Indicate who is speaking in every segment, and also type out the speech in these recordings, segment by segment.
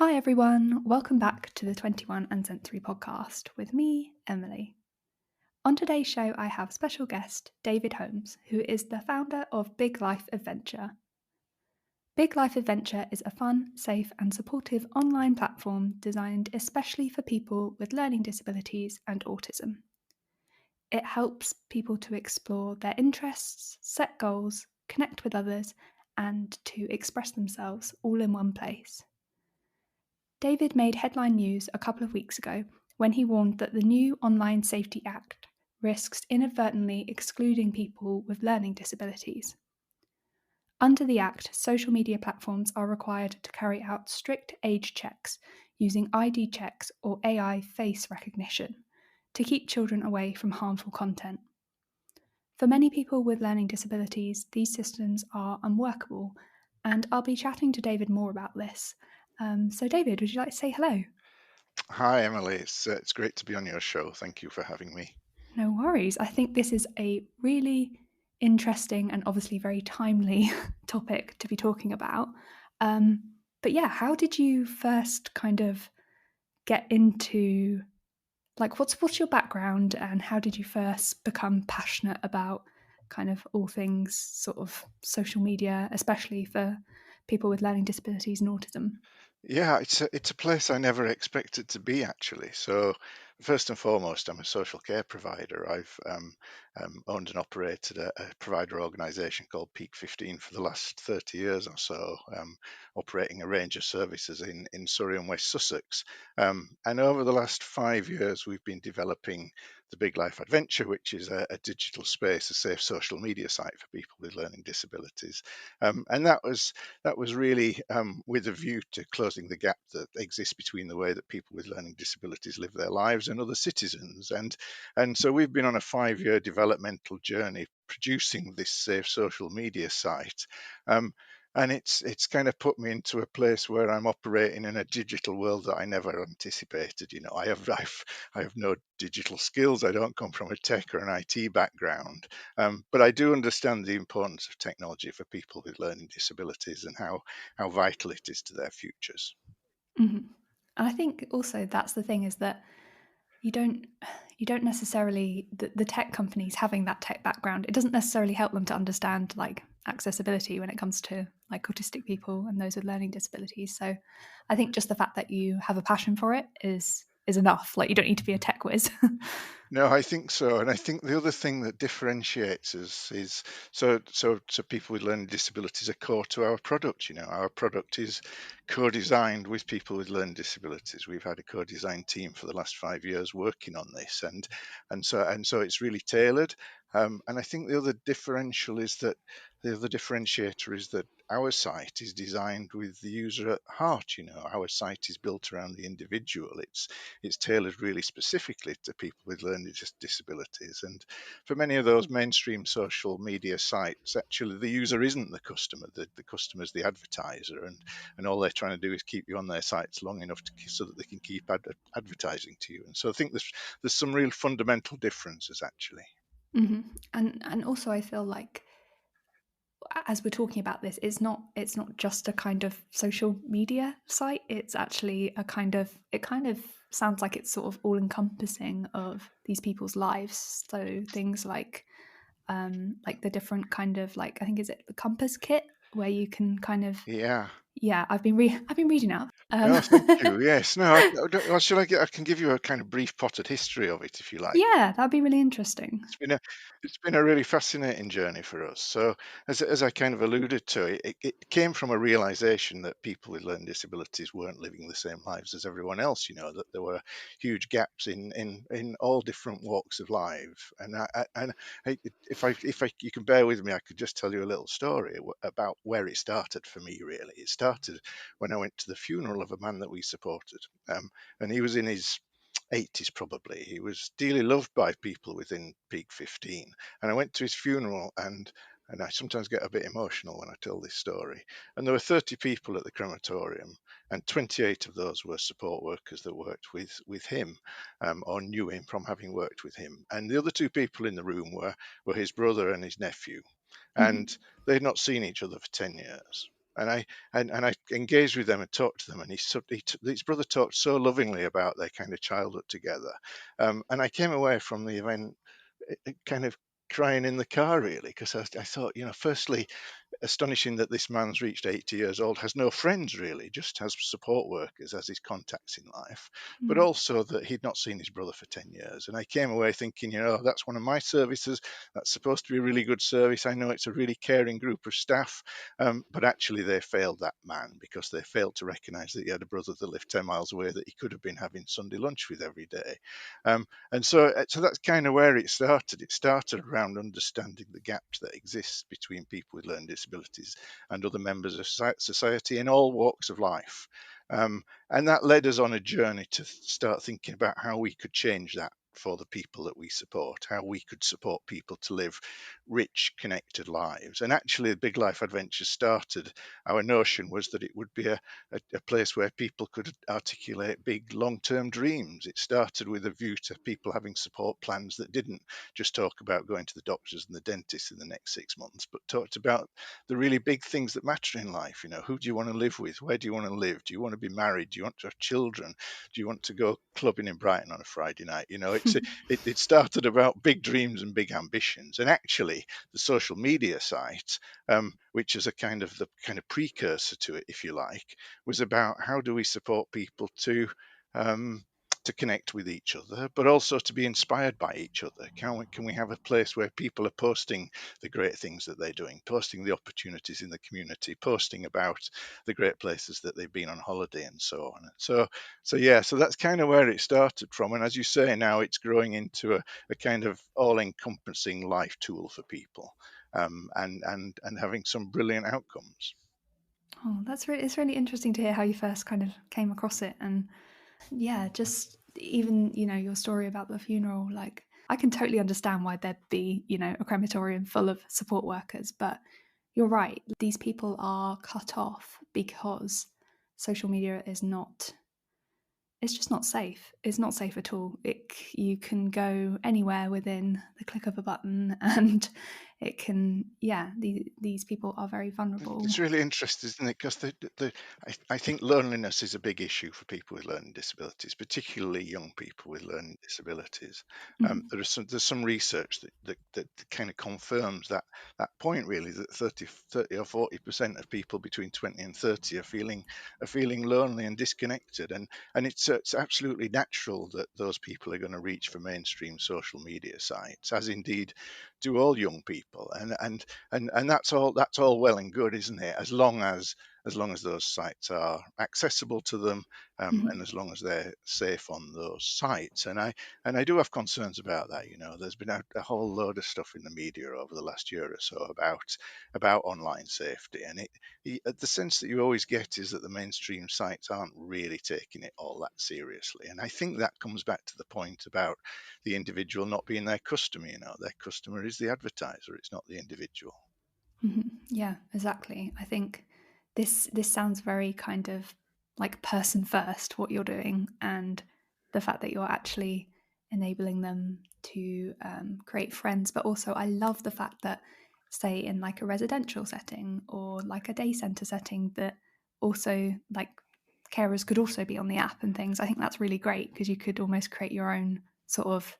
Speaker 1: Hi everyone, welcome back to the 21 and Sensory podcast with me, Emily. On today's show, I have special guest David Holmes, who is the founder of Big Life Adventure. Big Life Adventure is a fun, safe, and supportive online platform designed especially for people with learning disabilities and autism. It helps people to explore their interests, set goals, connect with others, and to express themselves all in one place. David made headline news a couple of weeks ago when he warned that the new Online Safety Act risks inadvertently excluding people with learning disabilities. Under the Act, social media platforms are required to carry out strict age checks using ID checks or AI face recognition to keep children away from harmful content. For many people with learning disabilities, these systems are unworkable, and I'll be chatting to David more about this. So, David, would you like to say hello?
Speaker 2: Hi, Emily. It's great to be on your show. Thank you for having me.
Speaker 1: No worries. I think this is a really interesting and obviously very timely topic to be talking about. But yeah, how did you first kind of get into what's your background and how did you first become passionate about kind of all things sort of social media, especially for people with learning disabilities and autism?
Speaker 2: Yeah, it's a place I never expected to be actually. So first and foremost, I'm a social care provider. I've owned and operated a provider organisation called Peak 15 for the last 30 years or so, operating a range of services in Surrey and West Sussex. And over the last 5 years, we've been developing the Big Life Adventure, which is a digital space, a safe social media site for people with learning disabilities. And that was really with a view to closing the gap that exists between the way that people with learning disabilities live their lives and other citizens. And so we've been on a 5-year developmental journey producing this safe social media site. And it's kind of put me into a place where I'm operating in a digital world that I never anticipated. I have no digital skills. I don't come from a tech or an IT background, but I do understand the importance of technology for people with learning disabilities and how vital it is to their futures.
Speaker 1: Mhm. And I think also that's the thing is that you don't you don't necessarily the tech companies having that tech background, it doesn't necessarily help them to understand like accessibility when it comes to like autistic people and those with learning disabilities. So I think just the fact that you have a passion for it is enough. Like you don't need to be a tech whiz.
Speaker 2: No, I think so, and I think the other thing that differentiates us is so people with learning disabilities are core to our product. Our product is co-designed with people with learning disabilities. We've had a co-design team for the last 5 years working on this, and so it's really tailored. And I think the other differentiator is that our site is designed with the user at heart. Our site is built around the individual. It's tailored really specifically to people with learning disabilities. And for many of those mainstream social media sites, actually the user isn't the customer. The customer is the advertiser, and all they're trying to do is keep you on their sites long enough so that they can keep advertising to you. And so I think there's some real fundamental differences actually.
Speaker 1: Mhm. And also I feel like as we're talking about this, it's not just a kind of social media site. It's actually a kind of it kind of sounds like it's sort of all encompassing of these people's lives. So things like the different kind of like I think is it the compass kit where you can kind of
Speaker 2: Yeah.
Speaker 1: yeah I've been reading up.
Speaker 2: Oh, thank you. Yes. No. I can give you a kind of brief potted history of it if you like.
Speaker 1: Yeah, that'd be really interesting.
Speaker 2: It's been a really fascinating journey for us. So, as I kind of alluded to, it came from a realization that people with learning disabilities weren't living the same lives as everyone else. That there were huge gaps in all different walks of life. If you can bear with me, I could just tell you a little story about where it started for me. Really, it started when I went to the funeral of a man that we supported, and he was in his 80s probably. He was dearly loved by people within Peak 15. And I went to his funeral, and I sometimes get a bit emotional when I tell this story. And there were 30 people at the crematorium, and 28 of those were support workers that worked with him, or knew him from having worked with him. And the other two people in the room were his brother and his nephew.
Speaker 1: Mhm.
Speaker 2: And they'd not seen each other for 10 years. And I engaged with them and talked to them, and his brother talked so lovingly about their kind of childhood together, and I came away from the event kind of crying in the car, really, because I thought, firstly, astonishing that this man's reached 80 years old, has no friends really, just has support workers as his contacts in life, but
Speaker 1: Mm.
Speaker 2: also that he'd not seen his brother for 10 years. And I came away thinking, that's one of my services. That's supposed to be a really good service. I know it's a really caring group of staff, but actually they failed that man because they failed to recognize that he had a brother that lived 10 miles away that he could have been having Sunday lunch with every day. And so that's kind of where it started. It started around understanding the gaps that exist between people with learning disabilities and other members of society in all walks of life. And that led us on a journey to start thinking about how we could change that for the people that we support, how we could support people to live rich, connected lives. And actually, the Big Life Adventure started, our notion was that it would be a place where people could articulate big long-term dreams. It started with a view to people having support plans that didn't just talk about going to the doctors and the dentist in the next 6 months, but talked about the really big things that matter in life. Who do you want to live with? Where do you want to live? Do you want to be married? Do you want to have children? Do you want to go clubbing in Brighton on a Friday night? It started about big dreams and big ambitions. And actually, the social media site, which is the kind of precursor to it, if you like, was about how do we support people um, to connect with each other, but also to be inspired by each other. Can we have a place where people are posting the great things that they're doing, posting the opportunities in the community, posting about the great places that they've been on holiday and so on. So that's kind of where it started from. And as you say, now it's growing into a kind of all-encompassing life tool for people, and having some brilliant outcomes.
Speaker 1: Oh, it's really interesting to hear how you first kind of came across it. And yeah, just even, your story about the funeral, like I can totally understand why there'd be, a crematorium full of support workers, but you're right. These people are cut off because social media is not, it's just not safe. It's not safe at all. You can go anywhere within the click of a button, and it can, yeah, these people are very vulnerable.
Speaker 2: It's really interesting, isn't it? Because I think loneliness is a big issue for people with learning disabilities, particularly young people with learning disabilities.
Speaker 1: Mhm.
Speaker 2: There's some research that kind of confirms that point, really, that 30 or 40% of people between 20 and 30 are feeling lonely and disconnected, and it's absolutely natural that those people are going to reach for mainstream social media sites, as indeed do all young people, and that's all well and good, isn't it? As long as those sites are accessible to them, and
Speaker 1: Mhm.
Speaker 2: as long as they're safe on those sites. And I do have concerns about that. There's been a whole load of stuff in the media over the last year or so about online safety, and the sense that you always get is that the mainstream sites aren't really taking it all that seriously. And I think that comes back to the point about the individual not being their customer. Their customer is the advertiser, it's not the individual.
Speaker 1: Yeah, exactly. I think this sounds very kind of like person first what you're doing, and the fact that you're actually enabling them to create friends. But also, I love the fact that, say, in like a residential setting or like a day center setting, that also like carers could also be on the app and things. I think that's really great because you could almost create your own sort of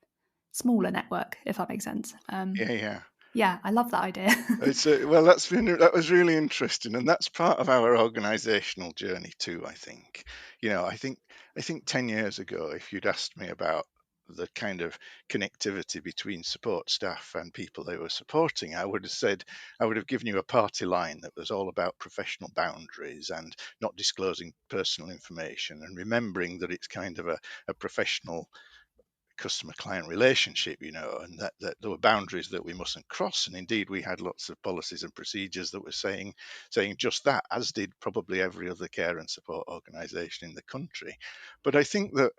Speaker 1: smaller network, if that makes sense.
Speaker 2: Yeah, yeah.
Speaker 1: Yeah, I love that idea.
Speaker 2: Well, that was really interesting, and that's part of our organisational journey too. I think, I think 10 years ago, if you'd asked me about the kind of connectivity between support staff and people they were supporting, I would have given you a party line that was all about professional boundaries and not disclosing personal information and remembering that it's kind of a professional customer client relationship, and that there were boundaries that we mustn't cross. And indeed, we had lots of policies and procedures that were saying just that, as did probably every other care and support organization in the country. But I think that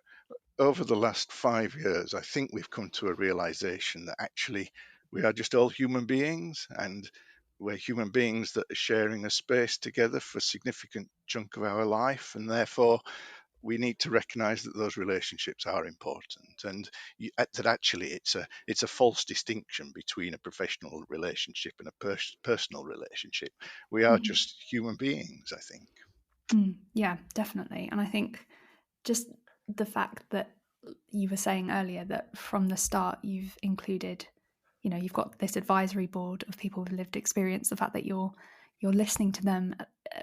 Speaker 2: over the last 5 years, I think we've come to a realization that actually we are just all human beings, and we're human beings that are sharing a space together for a significant chunk of our life, and therefore we need to recognize that those relationships are important, and that actually it's a false distinction between a professional relationship and a personal relationship. We are
Speaker 1: Mhm.
Speaker 2: just human beings, I think.
Speaker 1: Yeah, definitely. And I think just the fact that you were saying earlier that from the start you've included, you've got this advisory board of people with lived experience, the fact that you're listening to them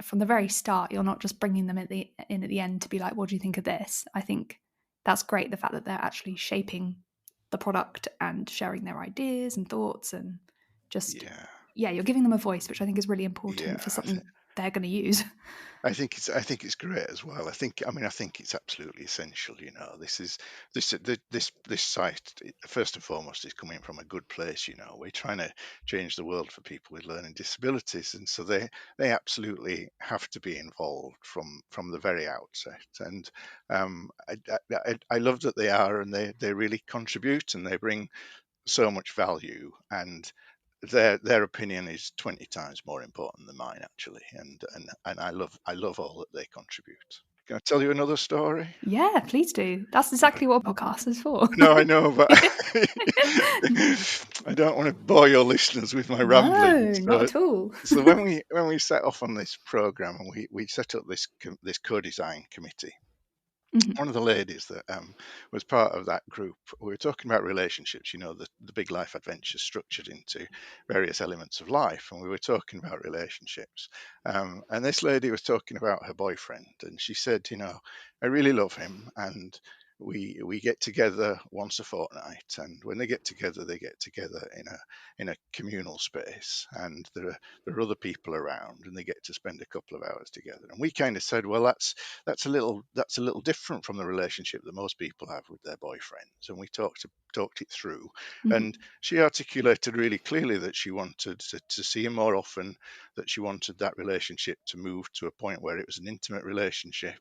Speaker 1: from the very start, you're not just bringing them at the end to be like, what do you think of this? I think that's great, the fact that they're actually shaping the product and sharing their ideas and thoughts, and just,
Speaker 2: Yeah,
Speaker 1: yeah, you're giving them a voice, which I think is really
Speaker 2: yeah.
Speaker 1: important for something they're going to use.
Speaker 2: I think it's great as well. I think it's absolutely essential. This site, first and foremost, is coming from a good place. We're trying to change the world for people with learning disabilities, and so they absolutely have to be involved from the very outset. And I love that they are, and they really contribute, and they bring so much value, and their opinion is 20 times more important than mine, actually. And I love all that they contribute. Can I tell you another story?
Speaker 1: Yeah, please do. That's exactly what a podcast is for.
Speaker 2: No, I know, but I don't want to bore your listeners with my
Speaker 1: No,
Speaker 2: ramblings.
Speaker 1: not
Speaker 2: So,
Speaker 1: at all.
Speaker 2: so when we set off on this program, and we set up this co-design committee,
Speaker 1: Mhm.
Speaker 2: one of the ladies that was part of that group, we were talking about relationships, the big life adventure structured into various elements of life. And we were talking about relationships. And this lady was talking about her boyfriend. And she said, I really love him. And we get together once a fortnight. And when they get together in a communal space. And there are other people around, and they get to spend a couple of hours together. And we kind of said, well, that's a little different from the relationship that most people have with their boyfriends. And we talked it through,
Speaker 1: Mhm.
Speaker 2: and she articulated really clearly that she wanted to see him more often, that she wanted that relationship to move to a point where it was an intimate relationship,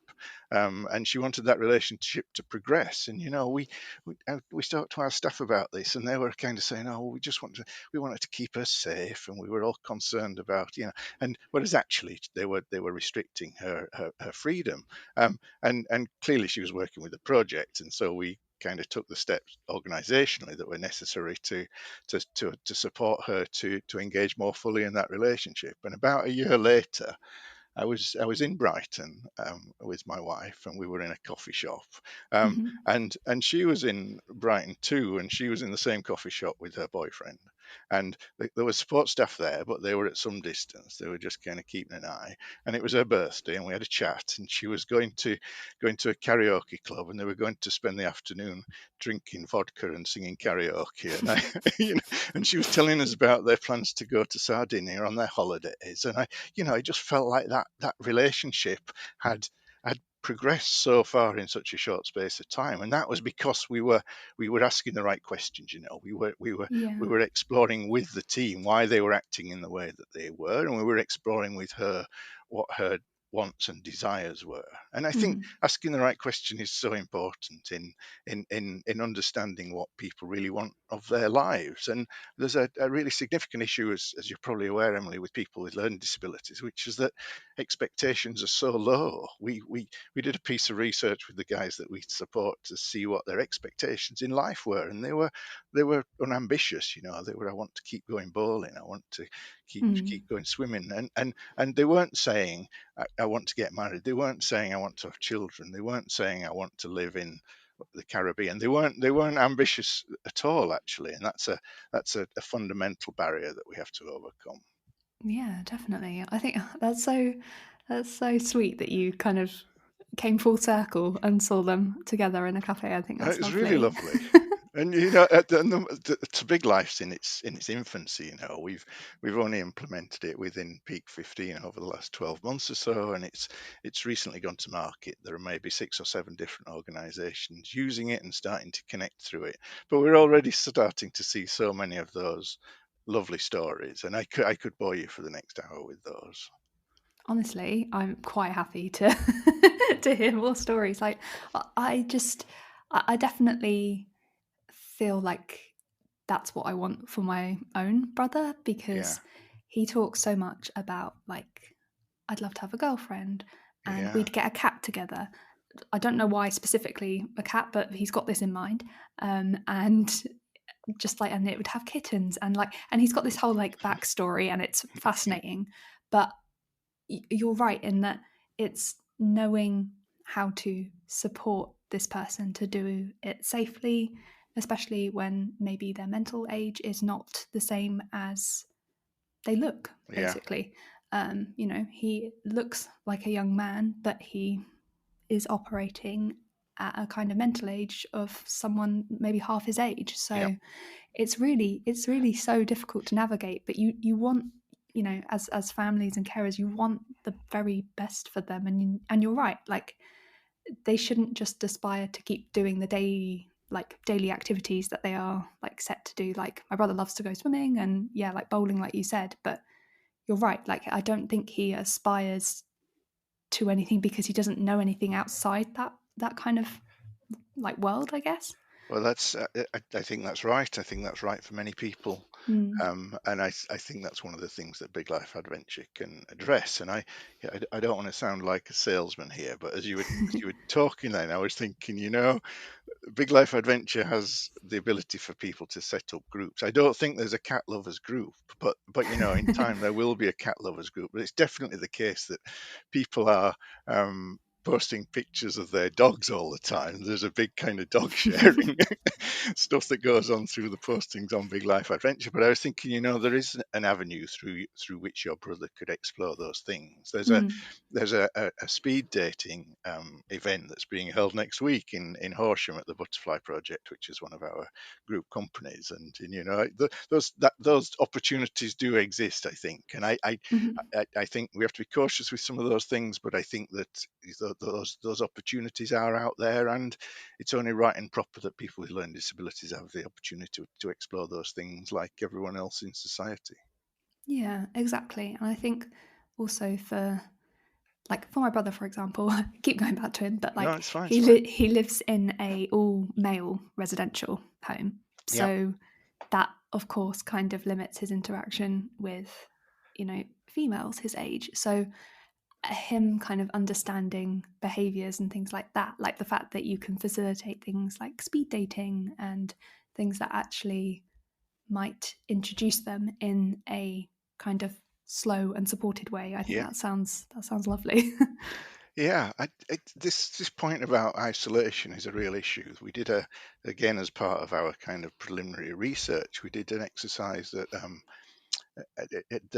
Speaker 2: and she wanted that relationship to progress. And we talked to our staff about this, and they were kind of saying, oh, we wanted to keep her safe, and we were all concerned about, and whereas actually they were restricting her freedom. And clearly she was working with a project, and so we kind of took the steps organisationally that were necessary to support her to engage more fully in that relationship. And about a year later, I was in Brighton with my wife, and we were in a coffee shop,
Speaker 1: Mhm.
Speaker 2: and she was in Brighton too, and she was in the same coffee shop with her boyfriend, and there was support staff there, but they were at some distance. They were just kind of keeping an eye, and it was her birthday, and we had a chat, and she was going to a karaoke club, and they were going to spend the afternoon drinking vodka and singing karaoke, and I, and she was telling us about their plans to go to Sardinia on their holidays, and I just felt like that relationship had progressed so far in such a short space of time, and that was because we were asking the right questions. We
Speaker 1: Yeah.
Speaker 2: were exploring with the team why they were acting in the way that they were, and we were exploring with her what her wants and desires were. And I think
Speaker 1: Mhm.
Speaker 2: asking the right question is so important in understanding what people really want of their lives. And there's a really significant issue, as you're probably aware, Emily, with people with learning disabilities, which is that expectations are so low. We did a piece of research with the guys that we support to see what their expectations in life were, and they were unambitious. They were, I want to keep going bowling, I want to keep
Speaker 1: Mm.
Speaker 2: going swimming, and they weren't saying I want to get married. They weren't saying I want to have children. They weren't saying I want to live in the Caribbean. They weren't ambitious at all, actually, and that's a fundamental barrier that we have to overcome.
Speaker 1: Yeah, definitely. I think that's so sweet that you kind of came full circle and saw them together in a cafe. I think
Speaker 2: It
Speaker 1: that's
Speaker 2: was really
Speaker 1: lovely.
Speaker 2: lovely. And it's a big life in its infancy. We've only implemented it within Peak 15 over the last 12 months or so, and it's recently gone to market. There are maybe 6 or 7 different organisations using it and starting to connect through it. But we're already starting to see so many of those lovely stories, and I could bore you for the next hour with those.
Speaker 1: Honestly, I'm quite happy to to hear more stories. Like, I just, I definitely feel like that's what I want for my own brother,
Speaker 2: Yeah,
Speaker 1: because he talks so much about, like, I'd love to have a girlfriend, and
Speaker 2: yeah,
Speaker 1: we'd get a cat together. I don't know why specifically a cat, but he's got this in mind. And just like, and it would have kittens, and like, and he's got this whole like backstory, and it's fascinating. But you're right in that it's knowing how to support this person to do it safely, especially when maybe their mental age is not the same as they look,
Speaker 2: Yeah,
Speaker 1: basically. He looks like a young man, but he is operating at a kind of mental age of someone maybe half his age.
Speaker 2: yeah,
Speaker 1: So it's really so difficult to navigate. But you want, as families and carers, you want the very best for them, and you're right. Like, they shouldn't just aspire to keep doing the daily activities that they are like set to do. Like, my brother loves to go swimming and, yeah, like bowling, like you said. But you're right. Like, I don't think he aspires to anything because he doesn't know anything outside that kind of like world, I guess.
Speaker 2: well, that's I think that's right. I think that's right for many people.
Speaker 1: Mm.
Speaker 2: And I think that's one of the things that Big Life Adventure can address. And yeah, I don't want to sound like a salesman here, but as you were talking then, I was thinking, Big Life Adventure has the ability for people to set up groups. I don't think there's a cat lovers group, but in time there will be a cat lovers group. But it's definitely the case that people are posting pictures of their dogs all the time. There's a big kind of dog sharing stuff that goes on through the postings on Big Life Adventure. But I was thinking, there is an avenue through which your brother could explore those things.
Speaker 1: Mm.
Speaker 2: There's a speed dating event that's being held next week in Horsham at the Butterfly Project, which is one of our group companies. And those opportunities do exist, I think. And
Speaker 1: Mhm.
Speaker 2: I think we have to be cautious with some of those things, but I think that those opportunities are out there, and it's only right and proper that people with learning disabilities have the opportunity to explore those things like everyone else in society.
Speaker 1: Yeah, exactly. And I think also for my brother, for example, I keep going back to him, but
Speaker 2: No,
Speaker 1: like
Speaker 2: it's fine. It's
Speaker 1: he
Speaker 2: fine.
Speaker 1: he lives in a all male residential home,
Speaker 2: Yeah,
Speaker 1: so that of course kind of limits his interaction with females his age. So him kind of understanding behaviors and things like that, like the fact that you can facilitate things like speed dating and things that actually might introduce them in a kind of slow and supported way. I think
Speaker 2: yeah.
Speaker 1: that sounds lovely.
Speaker 2: Yeah, this point about isolation is a real issue. We did again, as part of our kind of preliminary research, we did an exercise that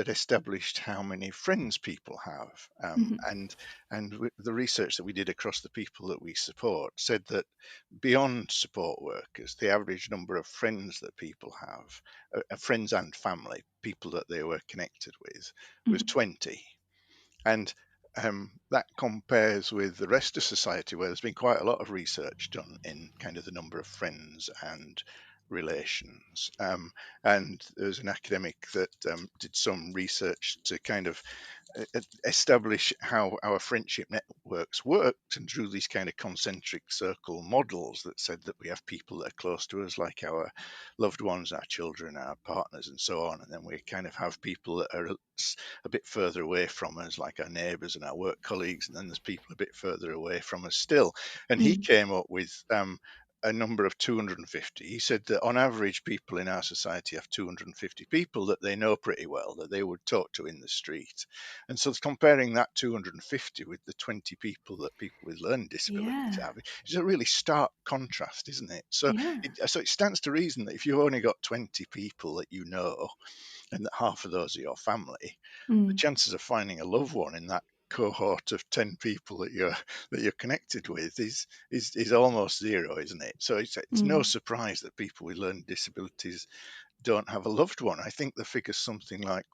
Speaker 2: established how many friends people have,
Speaker 1: Mhm.
Speaker 2: and the research that we did across the people that we support said that beyond support workers, the average number of friends that people have, friends and family, people that they were connected with, was
Speaker 1: Mhm.
Speaker 2: 20. And that compares with the rest of society, where there's been quite a lot of research done in kind of the number of friends and relations. And there's an academic that did some research to kind of establish how our friendship networks worked, and drew these kind of concentric circle models that said that we have people that are close to us, like our loved ones, our children, our partners, and so on. And then we kind of have people that are a bit further away from us, like our neighbours and our work colleagues. And then there's people a bit further away from us still. And he
Speaker 1: Mm.
Speaker 2: came up with a number of 250. He said that on average, people in our society have 250 people that they know pretty well, that they would talk to in the street. And so comparing that 250 with the 20 people that people with learning disabilities
Speaker 1: Yeah.
Speaker 2: have is a really stark contrast, isn't it? So
Speaker 1: Yeah.
Speaker 2: it stands to reason that if you've only got 20 people that you know, and that half of those are your family, the
Speaker 1: Mm.
Speaker 2: chances of finding a loved one in that cohort of 10 people that you're connected with is almost zero, isn't it? So it's no
Speaker 1: Mm.
Speaker 2: surprise that people with learning disabilities don't have a loved one. I think the figure's something like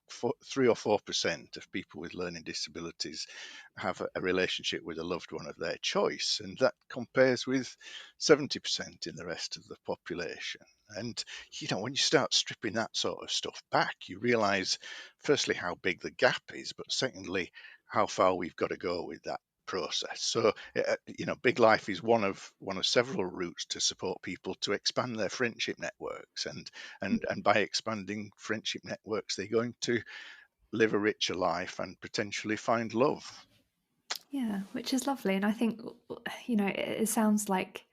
Speaker 2: 3 or 4% of people with learning disabilities have a relationship with a loved one of their choice, and that compares with 70% in the rest of the population. And when you start stripping that sort of stuff back, you realize, firstly, how big the gap is, but secondly, how far we've got to go with that process. So Big Life is one of several routes to support people to expand their friendship networks, and by expanding friendship networks, they're going to live a richer life and potentially find love.
Speaker 1: Yeah, which is lovely. And I think, it sounds like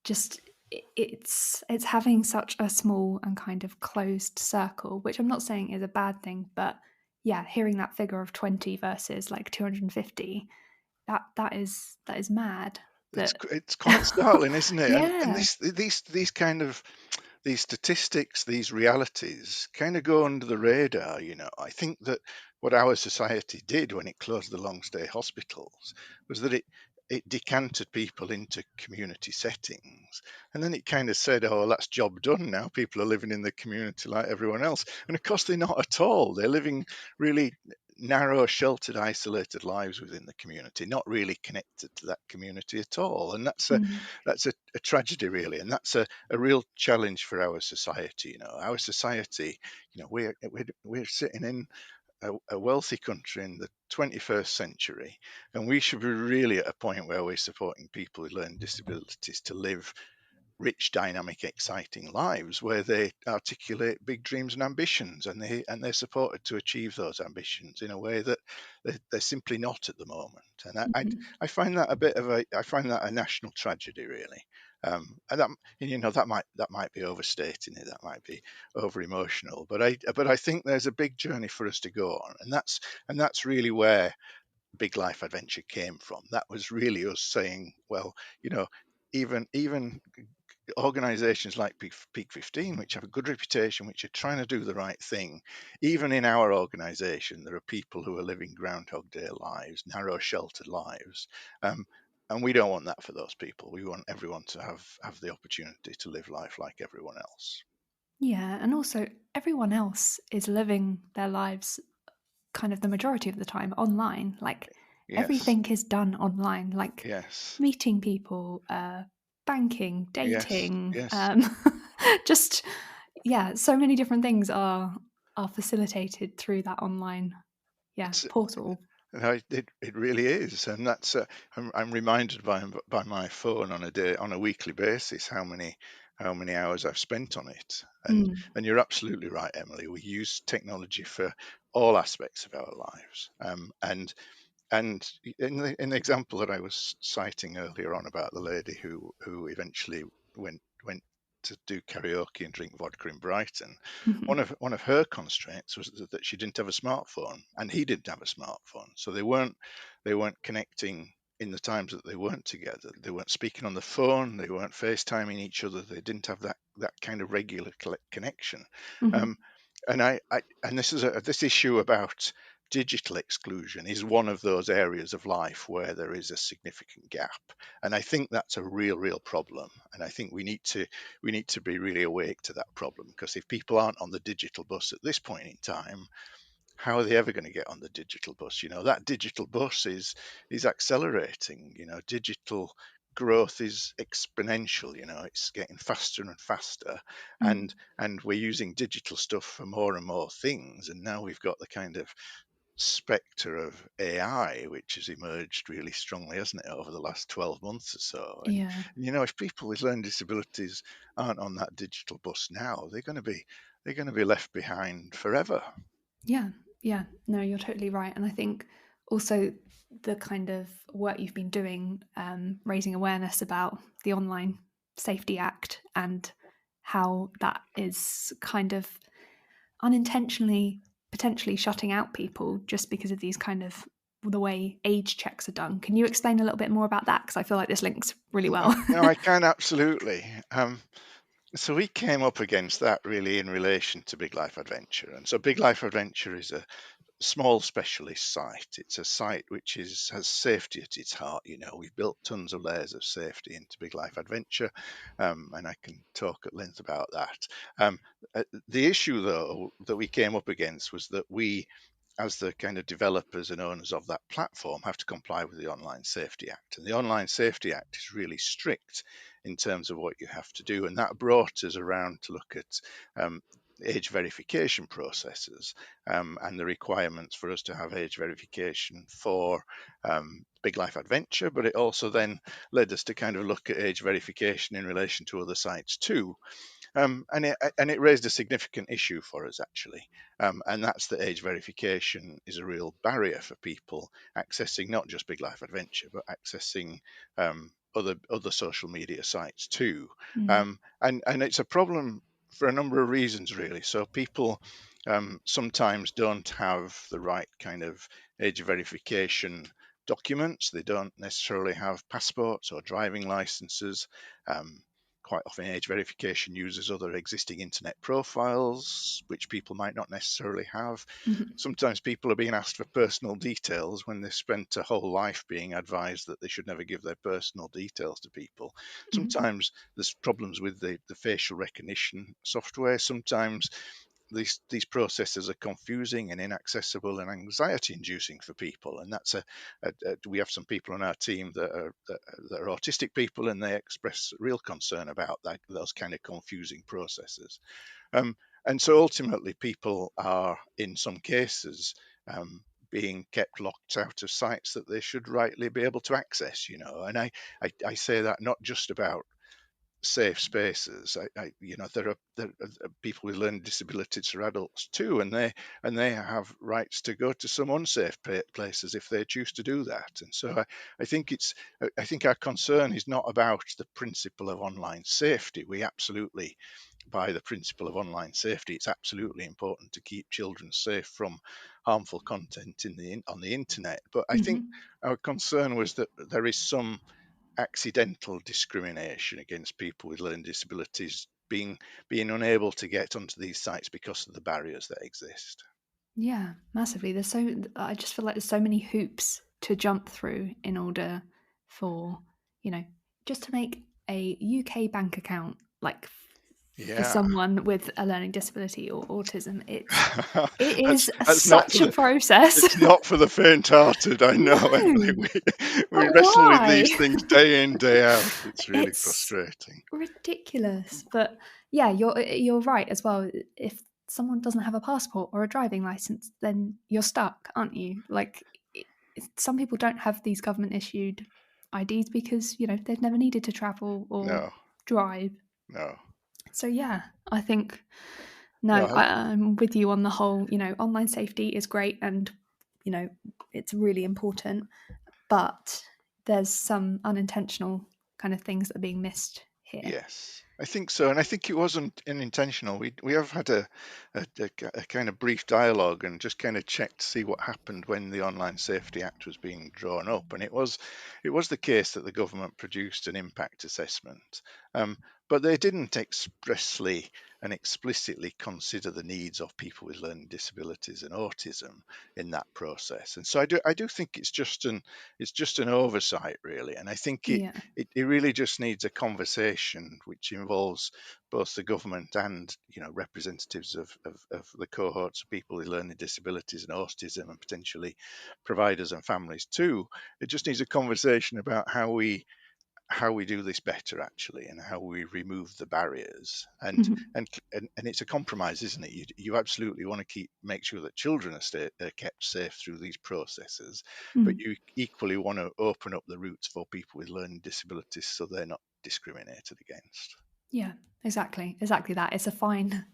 Speaker 1: just it's having such a small and kind of closed circle, which I'm not saying is a bad thing, but yeah, hearing that figure of 20 versus like 250, that is mad. That
Speaker 2: It's quite startling, isn't it? And
Speaker 1: yeah.
Speaker 2: these kind of these statistics, these realities kind of go under the radar, you know. I think that what our society did when it closed the long stay hospitals was that it decanted people into community settings, and then it kind of said, oh, well, that's job done now, people are living in the community like everyone else. And of course they're not at all. They're living really narrow, sheltered, isolated lives within the community, not really connected to that community at all. And
Speaker 1: Mm.
Speaker 2: that's a tragedy, really, and that's a real challenge for our society. You know, our society, you know, we're sitting in a wealthy country in the 21st century, and we should be really at a point where we're supporting people with learning disabilities to live rich, dynamic, exciting lives where they articulate big dreams and ambitions, and they're supported to achieve those ambitions in a way that they're simply not at the moment. And
Speaker 1: Mhm.
Speaker 2: I find that a bit of I find that a national tragedy, really. And that, you know, that might be overstating it, that might be over emotional, but I think there's a big journey for us to go on, and that's really where Big Life Adventure came from. That was really us saying, well, you know, even organizations like Peak 15, which have a good reputation, which are trying to do the right thing, even in our organization, there are people who are living Groundhog Day lives, narrow, sheltered lives. Um, and we don't want that for those people. We want everyone to have the opportunity to live life like everyone else.
Speaker 1: Yeah, and also everyone else is living their lives kind of the majority of the time online. Like
Speaker 2: Yes,
Speaker 1: everything is done online, like
Speaker 2: yes,
Speaker 1: meeting people, banking,
Speaker 2: yes,
Speaker 1: dating,
Speaker 2: yes.
Speaker 1: just yeah, so many different things are facilitated through that online, yeah,
Speaker 2: It's
Speaker 1: portal.
Speaker 2: No, it really is, and that's I'm reminded by my phone on a weekly basis how many hours I've spent on it,
Speaker 1: Mm.
Speaker 2: and you're absolutely right, Emily. We use technology for all aspects of our lives, and in the example that I was citing earlier on about the lady who eventually went to do karaoke and drink vodka in Brighton,
Speaker 1: Mhm.
Speaker 2: one of her constraints was that she didn't have a smartphone and he didn't have a smartphone, so they weren't connecting in the times that they weren't together. They weren't speaking on the phone. They weren't FaceTiming each other. They didn't have that kind of regular connection.
Speaker 1: Mhm.
Speaker 2: Um, and this issue about digital exclusion is one of those areas of life where there is a significant gap, and I think that's a real problem, and I think we need to be really awake to that problem, because if people aren't on the digital bus at this point in time, how are they ever going to get on the digital bus? You know, that digital bus is accelerating. You know, digital growth is exponential. You know, it's getting faster and faster,
Speaker 1: Mm.
Speaker 2: and we're using digital stuff for more and more things, and now we've got the kind of spectre of AI, which has emerged really strongly, hasn't it, over the last 12 months or so.
Speaker 1: Yeah.
Speaker 2: And you know, if people with learning disabilities aren't on that digital bus now, they're going to be left behind forever.
Speaker 1: Yeah, yeah. No, you're totally right. And I think also the kind of work you've been doing, raising awareness about the Online Safety Act and how that is kind of unintentionally potentially shutting out people just because of these kind of the way age checks are done. Can you explain a little bit more about that? Because I feel like this links really
Speaker 2: No,
Speaker 1: well.
Speaker 2: no, I can absolutely. So we came up against that really in relation to Big Life Adventure, and so Big Life Adventure is a small specialist site. It's a site which has safety at its heart. You know, we've built tons of layers of safety into Big Life Adventure, and I can talk at length about that. The issue, though, that we came up against was that we, as the kind of developers and owners of that platform, have to comply with the Online Safety Act. And the Online Safety Act is really strict in terms of what you have to do. And that brought us around to look at age verification processes, and the requirements for us to have age verification for Big Life Adventure. But it also then led us to kind of look at age verification in relation to other sites too. And it raised a significant issue for us actually, and that's that age verification is a real barrier for people accessing not just Big Life Adventure, but accessing other social media sites too.
Speaker 1: Mm.
Speaker 2: And it's a problem for a number of reasons really. So people sometimes don't have the right kind of age verification documents. They don't necessarily have passports or driving licenses. Um, Quite often, age verification uses other existing internet profiles, which people might not necessarily have.
Speaker 1: Mhm.
Speaker 2: Sometimes people are being asked for personal details when they've spent a whole life being advised that they should never give their personal details to people.
Speaker 1: Mhm.
Speaker 2: Sometimes there's problems with the facial recognition software. Sometimes these processes are confusing and inaccessible and anxiety inducing for people, and we have some people on our team that are autistic people, and they express real concern about those kind of confusing processes. um, and so ultimately people are in some cases being kept locked out of sites that they should rightly be able to access, and I say that not just about safe spaces. There are people with learning disabilities are adults too, and they have rights to go to some unsafe places if they choose to do that. And so I think our concern is not about the principle of online safety. We absolutely, by the principle of online safety, it's absolutely important to keep children safe from harmful content on the internet. But I think
Speaker 1: Mhm.
Speaker 2: our concern was that there is some accidental discrimination against people with learning disabilities being unable to get onto these sites because of the barriers that exist.
Speaker 1: Yeah, massively. I just feel like there's so many hoops to jump through in order for, you know, just to make a UK bank account, like for
Speaker 2: Yeah.
Speaker 1: someone with a learning disability or autism. It
Speaker 2: that's
Speaker 1: is
Speaker 2: that's not
Speaker 1: such
Speaker 2: for
Speaker 1: a
Speaker 2: the
Speaker 1: process.
Speaker 2: it's not for the faint-hearted. I know, Emily.
Speaker 1: No,
Speaker 2: We
Speaker 1: but
Speaker 2: wrestle with
Speaker 1: why?
Speaker 2: these things day in, day out. It's really
Speaker 1: It's
Speaker 2: frustrating.
Speaker 1: ridiculous. But yeah, you're right as well. If someone doesn't have a passport or a driving license, then you're stuck, aren't you? Like some people don't have these government issued IDs because they've never needed to travel or
Speaker 2: No,
Speaker 1: drive.
Speaker 2: no,
Speaker 1: So yeah, I think no,
Speaker 2: no.
Speaker 1: I'm with you on the whole. Online safety is great and you know it's really important, but there's some unintentional kind of things that are being missed here.
Speaker 2: Yes, I think so, and I think it wasn't unintentional. We have had a kind of brief dialogue and just kind of checked to see what happened when the Online Safety Act was being drawn up, and it was the case that the government produced an impact assessment, but they didn't expressly and explicitly consider the needs of people with learning disabilities and autism in that process. And so I do think it's just an oversight really, and I think it
Speaker 1: Yeah.
Speaker 2: it, it really just needs a conversation which involves both the government and representatives of the cohorts of people with learning disabilities and autism, and potentially providers and families too. It just needs a conversation about how we do this better actually, and how we remove the barriers, and
Speaker 1: Mhm.
Speaker 2: and it's a compromise, isn't it? You absolutely want to make sure that children are kept safe through these processes, but
Speaker 1: Mhm.
Speaker 2: you equally want to open up the routes for people with learning disabilities so they're not discriminated against.
Speaker 1: Yeah, exactly that. It's a fine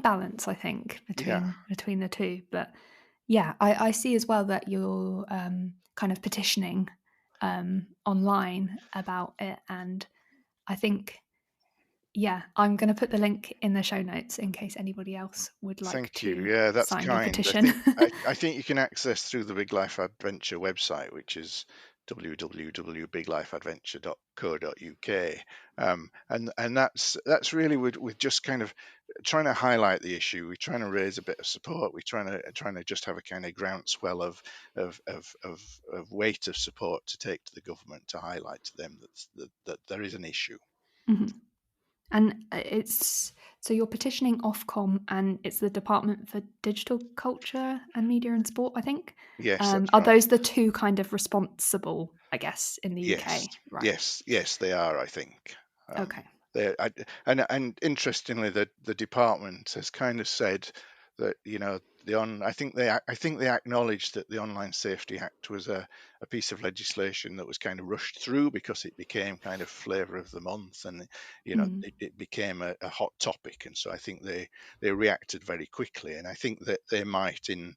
Speaker 1: balance, I think,
Speaker 2: Yeah.
Speaker 1: between the two. But yeah, I see as well that you're kind of petitioning online about it, and I think yeah, I'm going to put the link in the show notes in case anybody else would like
Speaker 2: Thank you.
Speaker 1: to
Speaker 2: Yeah, that's
Speaker 1: sign your
Speaker 2: kind. I
Speaker 1: petition.
Speaker 2: think I think you can access through the Big Life Adventure website, which is www.biglifeadventure.co.uk. And that's really with just kind of trying to highlight the issue. We're trying to raise a bit of support. We're trying to just have a kind of groundswell of weight of support to take to the government to highlight to them that there is an issue.
Speaker 1: Mhm. And it's so you're petitioning Ofcom, and it's the Department for Digital Culture and Media and Sport, I think.
Speaker 2: Yes, that's
Speaker 1: Are
Speaker 2: right.
Speaker 1: those the two kind of responsible, I guess, in the
Speaker 2: Yes,
Speaker 1: UK? Right.
Speaker 2: yes, they are. I think
Speaker 1: Okay.
Speaker 2: they and interestingly, the department has kind of said that I think they acknowledged that the Online Safety Act was a piece of legislation that was kind of rushed through because it became kind of flavour of the month, and
Speaker 1: Mm.
Speaker 2: it became a hot topic, and so I think they reacted very quickly, and I think that they might in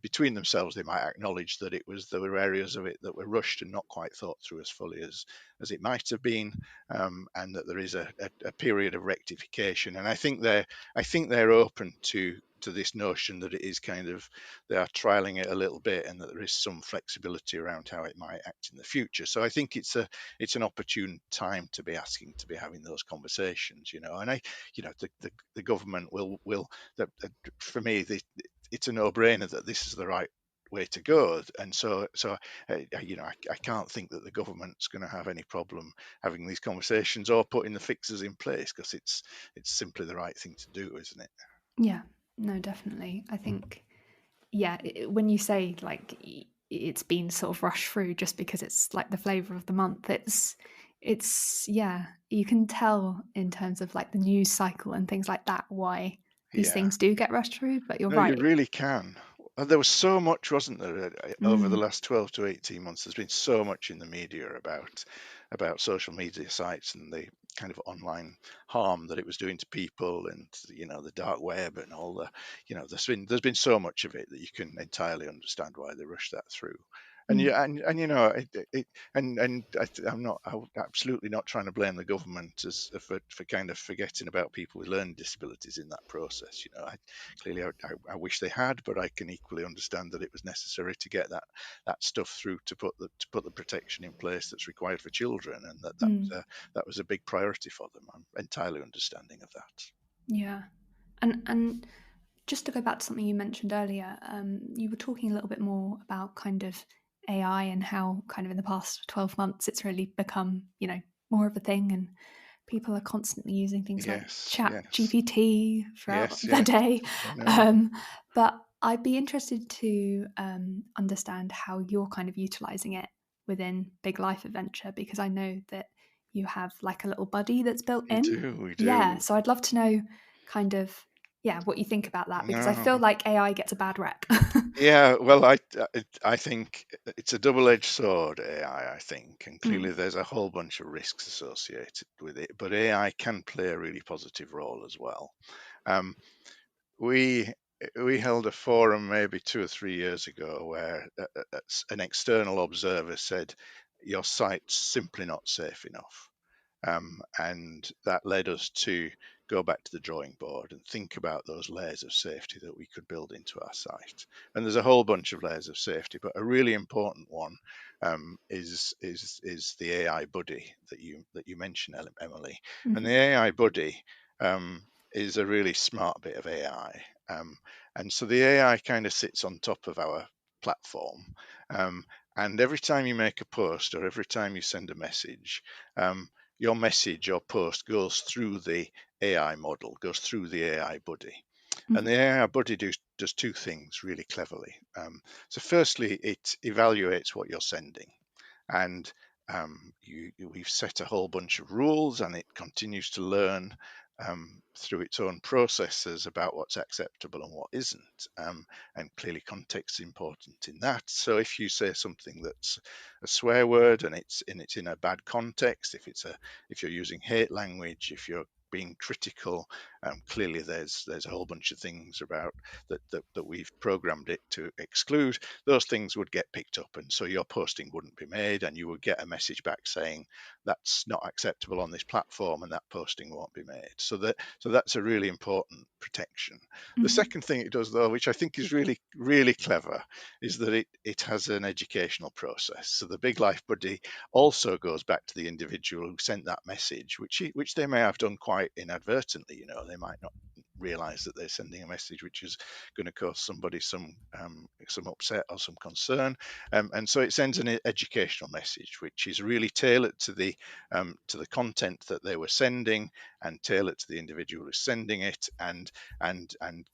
Speaker 2: between themselves they might acknowledge that there were areas of it that were rushed and not quite thought through as fully as it might have been, and that there is a period of rectification, and I think they're open to this notion that it is kind of they are trialing it a little bit and that there is some flexibility around how it might act in the future. So I think it's an opportune time to be having those conversations, and the government will for me it's a no-brainer that this is the right way to go, and so I can't think that the government's going to have any problem having these conversations or putting the fixes in place, because it's simply the right thing to do, isn't it?
Speaker 1: Yeah, no, definitely. I think, yeah, when you say like it's been sort of rushed through just because it's like the flavor of the month, yeah, you can tell in terms of like the news cycle and things like that why these
Speaker 2: Yeah.
Speaker 1: things do get rushed through. But you're
Speaker 2: No, you
Speaker 1: right.
Speaker 2: really can. There was so much, wasn't there, over the
Speaker 1: Mm,
Speaker 2: last 12 to 18 months? There's been so much in the media about social media sites and the kind of online harm that it was doing to people, and the dark web and all there's been so much of it that you can entirely understand why they rushed that through. And
Speaker 1: mm,
Speaker 2: you and I'm absolutely not trying to blame the government for kind of forgetting about people with learning disabilities in that process. Clearly, I wish they had, but I can equally understand that it was necessary to get that stuff through to put the protection in place that's required for children, and
Speaker 1: mm,
Speaker 2: that was a big priority for them. I'm entirely understanding of that.
Speaker 1: yeah. And just to go back to something you mentioned earlier, you were talking a little bit more about kind of AI and how kind of in the past 12 months it's really become, more of a thing, and people are constantly using things like
Speaker 2: Yes,
Speaker 1: chat
Speaker 2: yes,
Speaker 1: GPT throughout
Speaker 2: yes,
Speaker 1: the
Speaker 2: yes.
Speaker 1: day.
Speaker 2: I know.
Speaker 1: Um, but I'd be interested to understand how you're kind of utilizing it within Big Life Adventure, because I know that you have like a little buddy that's built
Speaker 2: We
Speaker 1: in.
Speaker 2: do, we
Speaker 1: Yeah,
Speaker 2: do.
Speaker 1: so I'd love to know kind of, yeah, what you think about that, because I
Speaker 2: No.
Speaker 1: feel like AI gets a bad rep.
Speaker 2: Yeah, well, I think it's a double-edged sword, AI, I think, and
Speaker 1: Mm,
Speaker 2: clearly there's a whole bunch of risks associated with it, but AI can play a really positive role as well. Um, we we held a forum maybe 2 or 3 years ago where an external observer said your site's simply not safe enough. And that led us to go back to the drawing board and think about those layers of safety that we could build into our site. And there's a whole bunch of layers of safety, but a really important one is the AI buddy that you mentioned, Emily. And the
Speaker 1: mhm,
Speaker 2: AI buddy is a really smart bit of AI. And so the AI kind of sits on top of our platform. Um, and every time you make a post or every time you send a message, your message or post goes through the AI model, goes through the AI buddy. And
Speaker 1: mhm,
Speaker 2: the AI buddy does two things really cleverly. So, firstly, it evaluates what you're sending, and we've set a whole bunch of rules, and it continues to learn through its own processes about what's acceptable and what isn't. And clearly, context is important in that. So if you say something that's a swear word and it's in a bad context, if you're using hate language, if you're being critical, clearly there's a whole bunch of things about that we've programmed it to exclude. Those things would get picked up, and so your posting wouldn't be made, and you would get a message back saying that's not acceptable on this platform, and that posting won't be made. So that's a really important protection. The
Speaker 1: mhm,
Speaker 2: second thing it does, though, which I think is really really clever, is that it has an educational process. So the Big Life Buddy also goes back to the individual who sent that message, which they may have done quite inadvertently. They might not realize that they're sending a message which is going to cause somebody some upset or some concern, and so it sends an educational message which is really tailored to the content that they were sending, and tailored to the individual who's sending it, and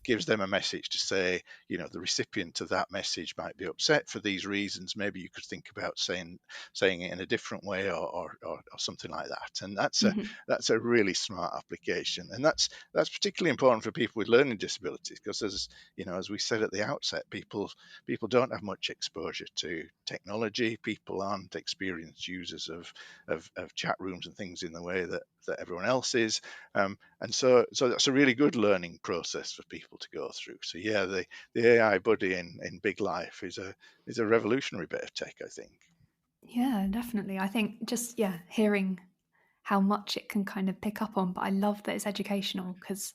Speaker 2: gives them a message to say, the recipient of that message might be upset for these reasons. Maybe you could think about saying it in a different way, or something like that. And that's
Speaker 1: mhm,
Speaker 2: a really smart application, and that's particularly important important for people with learning disabilities because, as we said at the outset, people don't have much exposure to technology. People aren't experienced users of chat rooms and things in the way that everyone else is. And so that's a really good learning process for people to go through. So yeah, the AI buddy in Big Life is a revolutionary bit of tech, I think.
Speaker 1: Yeah, definitely. I think just, yeah, hearing how much it can kind of pick up on, but I love that it's educational because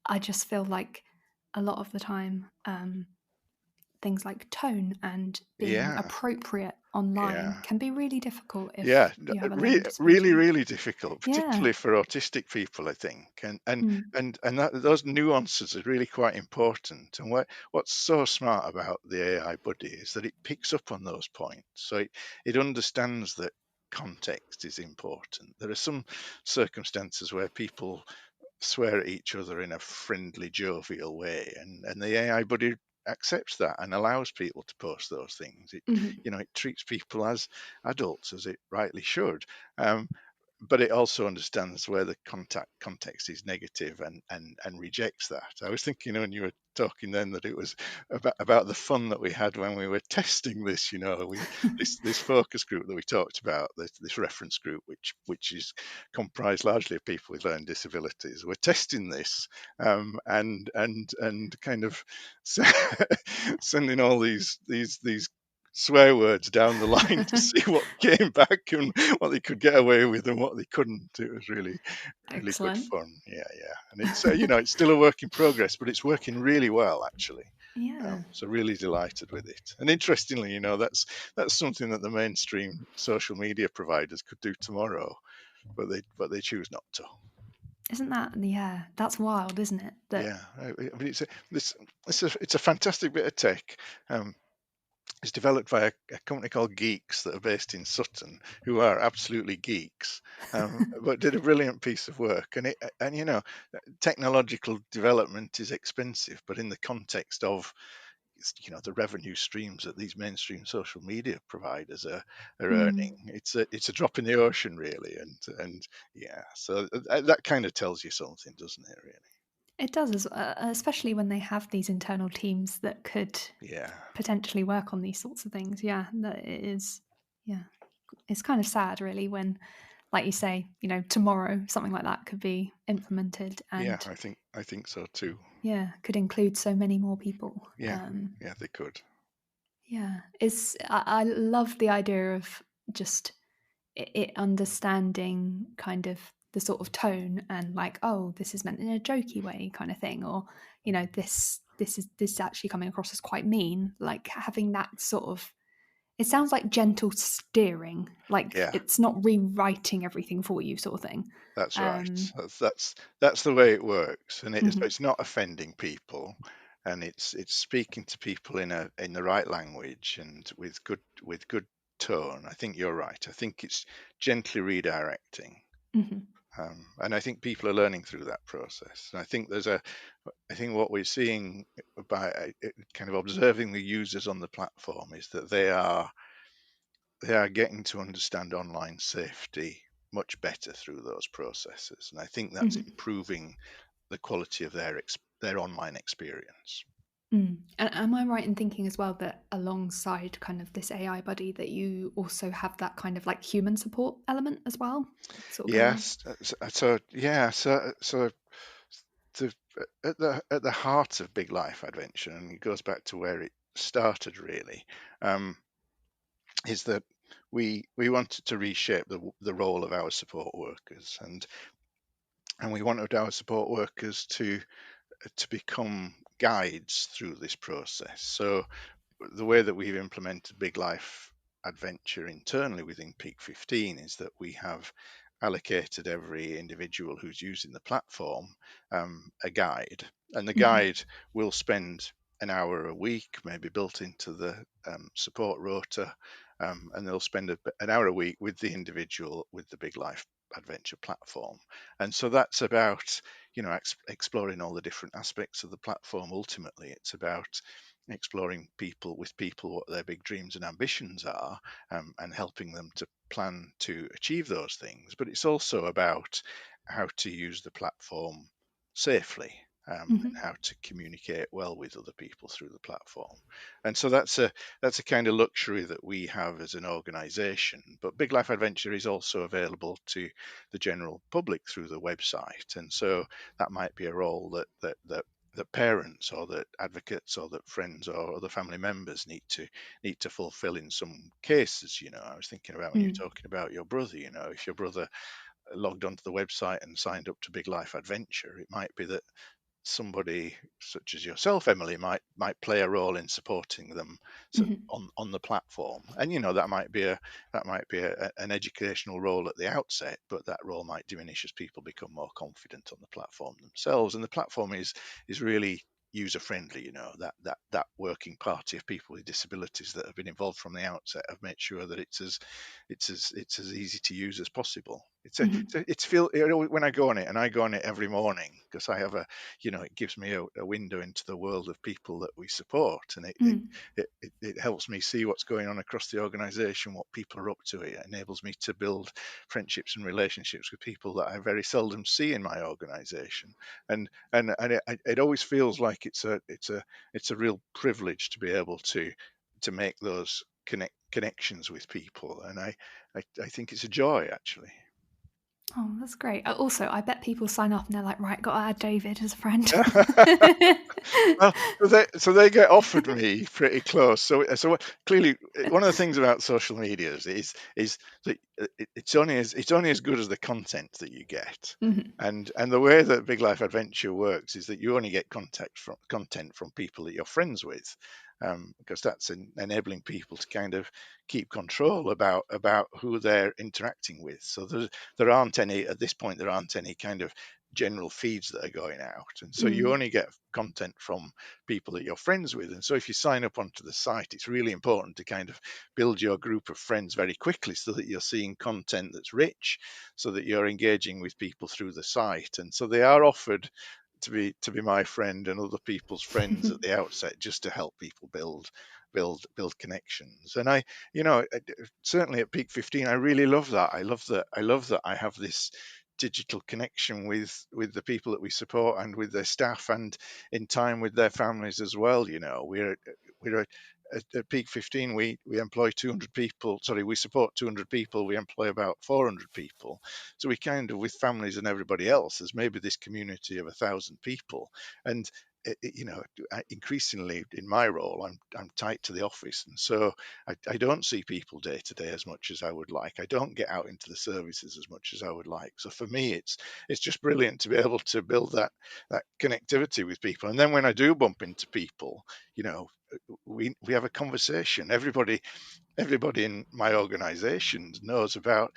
Speaker 1: I just feel like a lot of the time, things like tone and being
Speaker 2: Yeah,
Speaker 1: appropriate online
Speaker 2: yeah.
Speaker 1: can be really difficult
Speaker 2: Yeah,
Speaker 1: if you have a learning
Speaker 2: really,
Speaker 1: disability.
Speaker 2: really difficult,
Speaker 1: Yeah.
Speaker 2: particularly for autistic people, I think.
Speaker 1: Mm.
Speaker 2: Those nuances are really quite important. And what's so smart about the AI buddy is that it picks up on those points. So it understands that context is important. There are some circumstances where people swear at each other in a friendly, jovial way, and the AI buddy accepts that and allows people to post those things.
Speaker 1: Mhm.
Speaker 2: It treats people as adults, as it rightly should. Um, but it also understands where the context is negative and rejects that. I was thinking when you were talking then that it was about the fun that we had when we were testing this. This focus group that we talked about, this reference group, which is comprised largely of people with learning disabilities. We're testing this, and kind of sending all these swear words down the line to see what came back and what they could get away with and what they couldn't. It was really, really good
Speaker 1: Excellent.
Speaker 2: fun. Yeah, yeah. And it's it's still a work in progress, but it's working really well actually.
Speaker 1: Yeah.
Speaker 2: So really delighted with it. And interestingly, that's something that the mainstream social media providers could do tomorrow, but they choose not to.
Speaker 1: Isn't that, yeah, that's wild, isn't it? That
Speaker 2: Yeah, I mean it's a fantastic bit of tech. It's developed by a company called Geeks that are based in Sutton, who are absolutely geeks, but did a brilliant piece of work. Technological development is expensive, but in the context of the revenue streams that these mainstream social media providers are earning,
Speaker 1: mm,
Speaker 2: it's a drop in the ocean, really. And yeah, so that kind of tells you something, doesn't it? Really?
Speaker 1: it does, especially when they have these internal teams that could
Speaker 2: Yeah.
Speaker 1: potentially work on these sorts of things. Yeah, that it is. Yeah, it's kind of sad, really, when, like you say, tomorrow something like that could be implemented,
Speaker 2: Yeah,
Speaker 1: and
Speaker 2: I think so too.
Speaker 1: yeah, could include so many more people.
Speaker 2: Yeah, yeah, they could.
Speaker 1: Yeah, I love the idea of just it understanding kind of the sort of tone and like, oh, this is meant in a jokey way, kind of thing, or this is actually coming across as quite mean. Like having that sort of, it sounds like gentle steering, like
Speaker 2: Yeah,
Speaker 1: it's not rewriting everything for you, sort of thing.
Speaker 2: that's right.
Speaker 1: Um,
Speaker 2: That's the way it works, and
Speaker 1: mhm,
Speaker 2: it's not offending people, and it's speaking to people in the right language and with good tone. I think you're right. I think it's gently redirecting,
Speaker 1: mhm,
Speaker 2: and I think people are learning through that process. And I think what we're seeing by kind of observing the users on the platform is that they are getting to understand online safety much better through those processes, and I think that's
Speaker 1: mhm.
Speaker 2: improving the quality of their online experience.
Speaker 1: And am I right in thinking as well that alongside kind of this AI buddy, that you also have that kind of like human support element as well, sort of going on?
Speaker 2: Yes, so yeah, so the, at the heart of Big Life Adventure, and it goes back to where it started really, um, is that we wanted to reshape the role of our support workers, and we wanted our support workers to become guides through this process. So the way that we've implemented Big Life Adventure internally within Peak 15 is that we have allocated every individual who's using the platform a guide, and the
Speaker 1: Mhm,
Speaker 2: guide will spend an hour a week, maybe built into the support rota, and they'll spend an hour a week with the individual with the Big Life Adventure platform. And so that's about exploring all the different aspects of the platform. Ultimately, it's about exploring people what their big dreams and ambitions are, and helping them to plan to achieve those things. But it's also about how to use the platform safely. and how to communicate well with other people through the platform. And so that's a kind of luxury that we have as an organisation. But Big Life Adventure is also available to the general public through the website, and so that might be a role that parents or that advocates or that friends or other family members need to fulfill in some cases. I was thinking about when you're talking about your brother. If your brother logged onto the website and signed up to Big Life Adventure, it might be that somebody such as yourself, Emily, might play a role in supporting them on the platform. And that might be an educational role at the outset, but that role might diminish as people become more confident on the platform themselves. And the platform is really user friendly. That working party of people with disabilities that have been involved from the outset have made sure that it's as easy to use as possible. When I go on it, and I go on it every morning, because I have it gives me a window into the world of people that we support, and it helps me see what's going on across the organisation, what people are up to. It enables me to build friendships and relationships with people that I very seldom see in my organisation, and it always feels like it's a real privilege to be able to make those connections with people, and I think it's a joy, actually.
Speaker 1: Oh, that's great. Also, I bet people sign up and they're like, right, got to add David as a friend.
Speaker 2: Well, so they get offered me pretty close. So clearly, one of the things about social media is that it's only as good as the content that you get. And the way that Big Life Adventure works is that you only get content from people that you're friends with, because that's enabling people to kind of keep control about who they're interacting with. So there aren't any at this point. There aren't any kind of general feeds that are going out, and so you only get content from people that you're friends with. And so if you sign up onto the site, it's really important to kind of build your group of friends very quickly, so that you're seeing content that's rich, so that you're engaging with people through the site. And so they are offered to be my friend and other people's friends at the outset, just to help people build connections. And certainly at Peak 15, I really love that. I love that I have this digital connection with the people that we support, and with their staff, and in time with their families as well. We're at Peak 15, we employ 200 people. Sorry, we support 200 people. We employ about 400 people. So we kind of, with families and everybody else, there's maybe this community of 1,000 people. And increasingly in my role, I'm tight to the office, and so I don't see people day to day as much as I would like. I don't get out into the services as much as I would like. So for me, it's just brilliant to be able to build that connectivity with people. And then when I do bump into people, we have a conversation. Everybody in my organisation knows about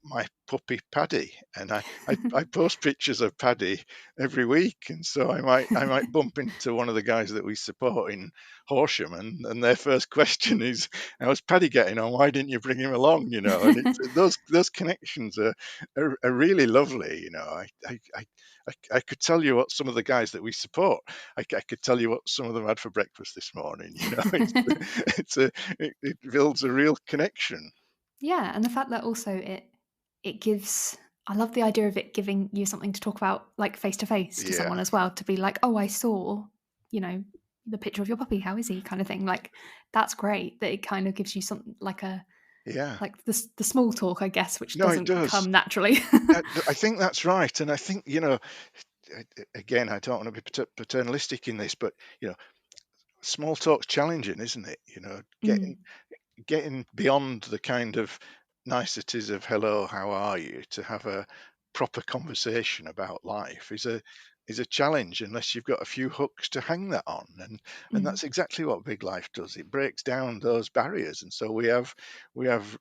Speaker 2: my puppy Paddy, and I post pictures of Paddy every week. And so I might bump into one of the guys that we support in Horsham, and their first question is, "How's Paddy getting on? Why didn't you bring him along?" And those connections are really lovely. I could tell you what some of the guys that we support. I could tell you what some of them had for breakfast this morning. It builds a real connection.
Speaker 1: Yeah, and the fact that also it gives, I love the idea of it giving you something to talk about, like face to face to
Speaker 2: Yeah,
Speaker 1: someone as well, to be like, oh, I saw, you know, the picture of your puppy. How is he? Kind of thing. Like that's great that it kind of gives you something
Speaker 2: yeah.
Speaker 1: like the small talk, I guess, which
Speaker 2: No, it
Speaker 1: doesn't
Speaker 2: does.
Speaker 1: come naturally.
Speaker 2: I think that's right, and I think again, I don't want to be paternalistic in this, but small talk's challenging, isn't it? Getting
Speaker 1: Mm,
Speaker 2: getting beyond the kind of niceties of "hello, how are you," to have a proper conversation about life is a challenge, unless you've got a few hooks to hang that on. And
Speaker 1: mm,
Speaker 2: that's exactly what Big Life does. It breaks down those barriers, and so we have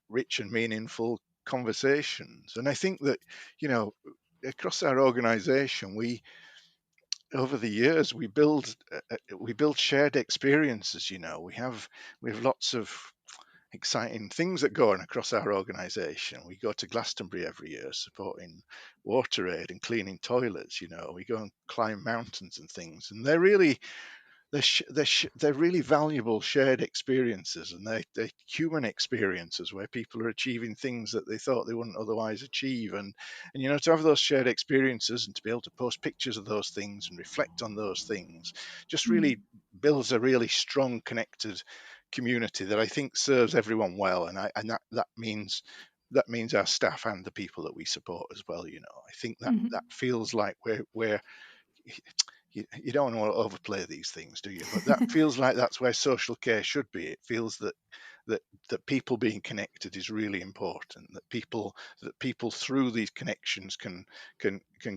Speaker 2: rich and meaningful conversations. And I think that you know across our organization, we over the years we build shared experiences. We have lots of exciting things that go on across our organisation. We go to Glastonbury every year supporting water aid and cleaning toilets. We go and climb mountains and things, and they're really valuable shared experiences, and they're human experiences where people are achieving things that they thought they wouldn't otherwise achieve. And to have those shared experiences and to be able to post pictures of those things and reflect on those things just
Speaker 1: Mm.
Speaker 2: really builds a really strong, connected community that I think serves everyone well. And that means our staff and the people that we support as well. I think that
Speaker 1: Mhm.
Speaker 2: that feels like we're you don't want to overplay these things, do you? But that feels like that's where social care should be. It feels that that people being connected is really important. That people through these connections can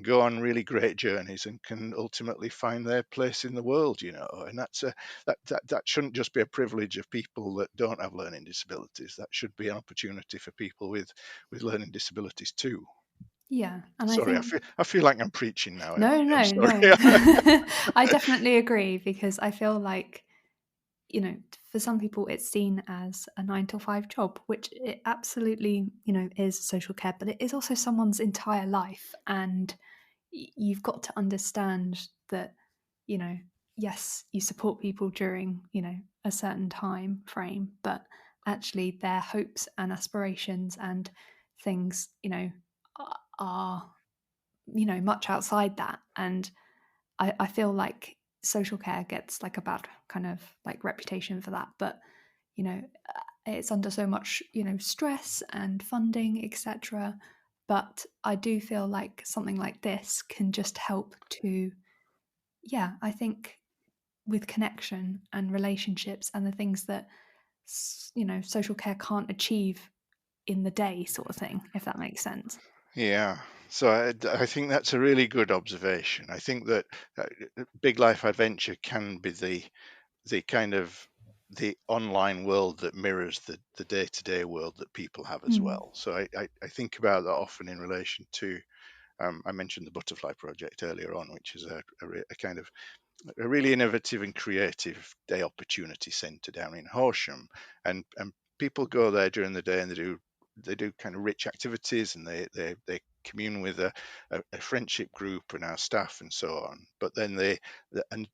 Speaker 2: go on really great journeys and can ultimately find their place in the world. And that shouldn't just be a privilege of people that don't have learning disabilities. That should be an opportunity for people with learning disabilities too.
Speaker 1: Yeah, and I
Speaker 2: Sorry, I
Speaker 1: think
Speaker 2: feel like I'm preaching now, Emily.
Speaker 1: no,
Speaker 2: I'm
Speaker 1: no,
Speaker 2: sorry.
Speaker 1: no. I definitely agree because I feel like, for some people it's seen as a 9 to 5 job, which it absolutely, is social care, but it is also someone's entire life. And you've got to understand that, you know, yes, you support people during, a certain time frame, but actually their hopes and aspirations and things, are, much outside that. And I feel like social care gets like a bad kind of like reputation for that, but it's under so much stress and funding, etc. But I do feel like something like this can just help to, yeah, I think with connection and relationships and the things that social care can't achieve in the day, sort of thing, if that makes sense.
Speaker 2: Yeah. So I think that's a really good observation. I think that Big Life Adventure can be the kind of the online world that mirrors the day-to-day world that people have as
Speaker 1: Mm.
Speaker 2: well. So I think about that often in relation to I mentioned the Butterfly Project earlier on, which is a kind of a really innovative and creative day opportunity centre down in Horsham, and people go there during the day and they do kind of rich activities, and they commune with a friendship group and our staff and so on. But then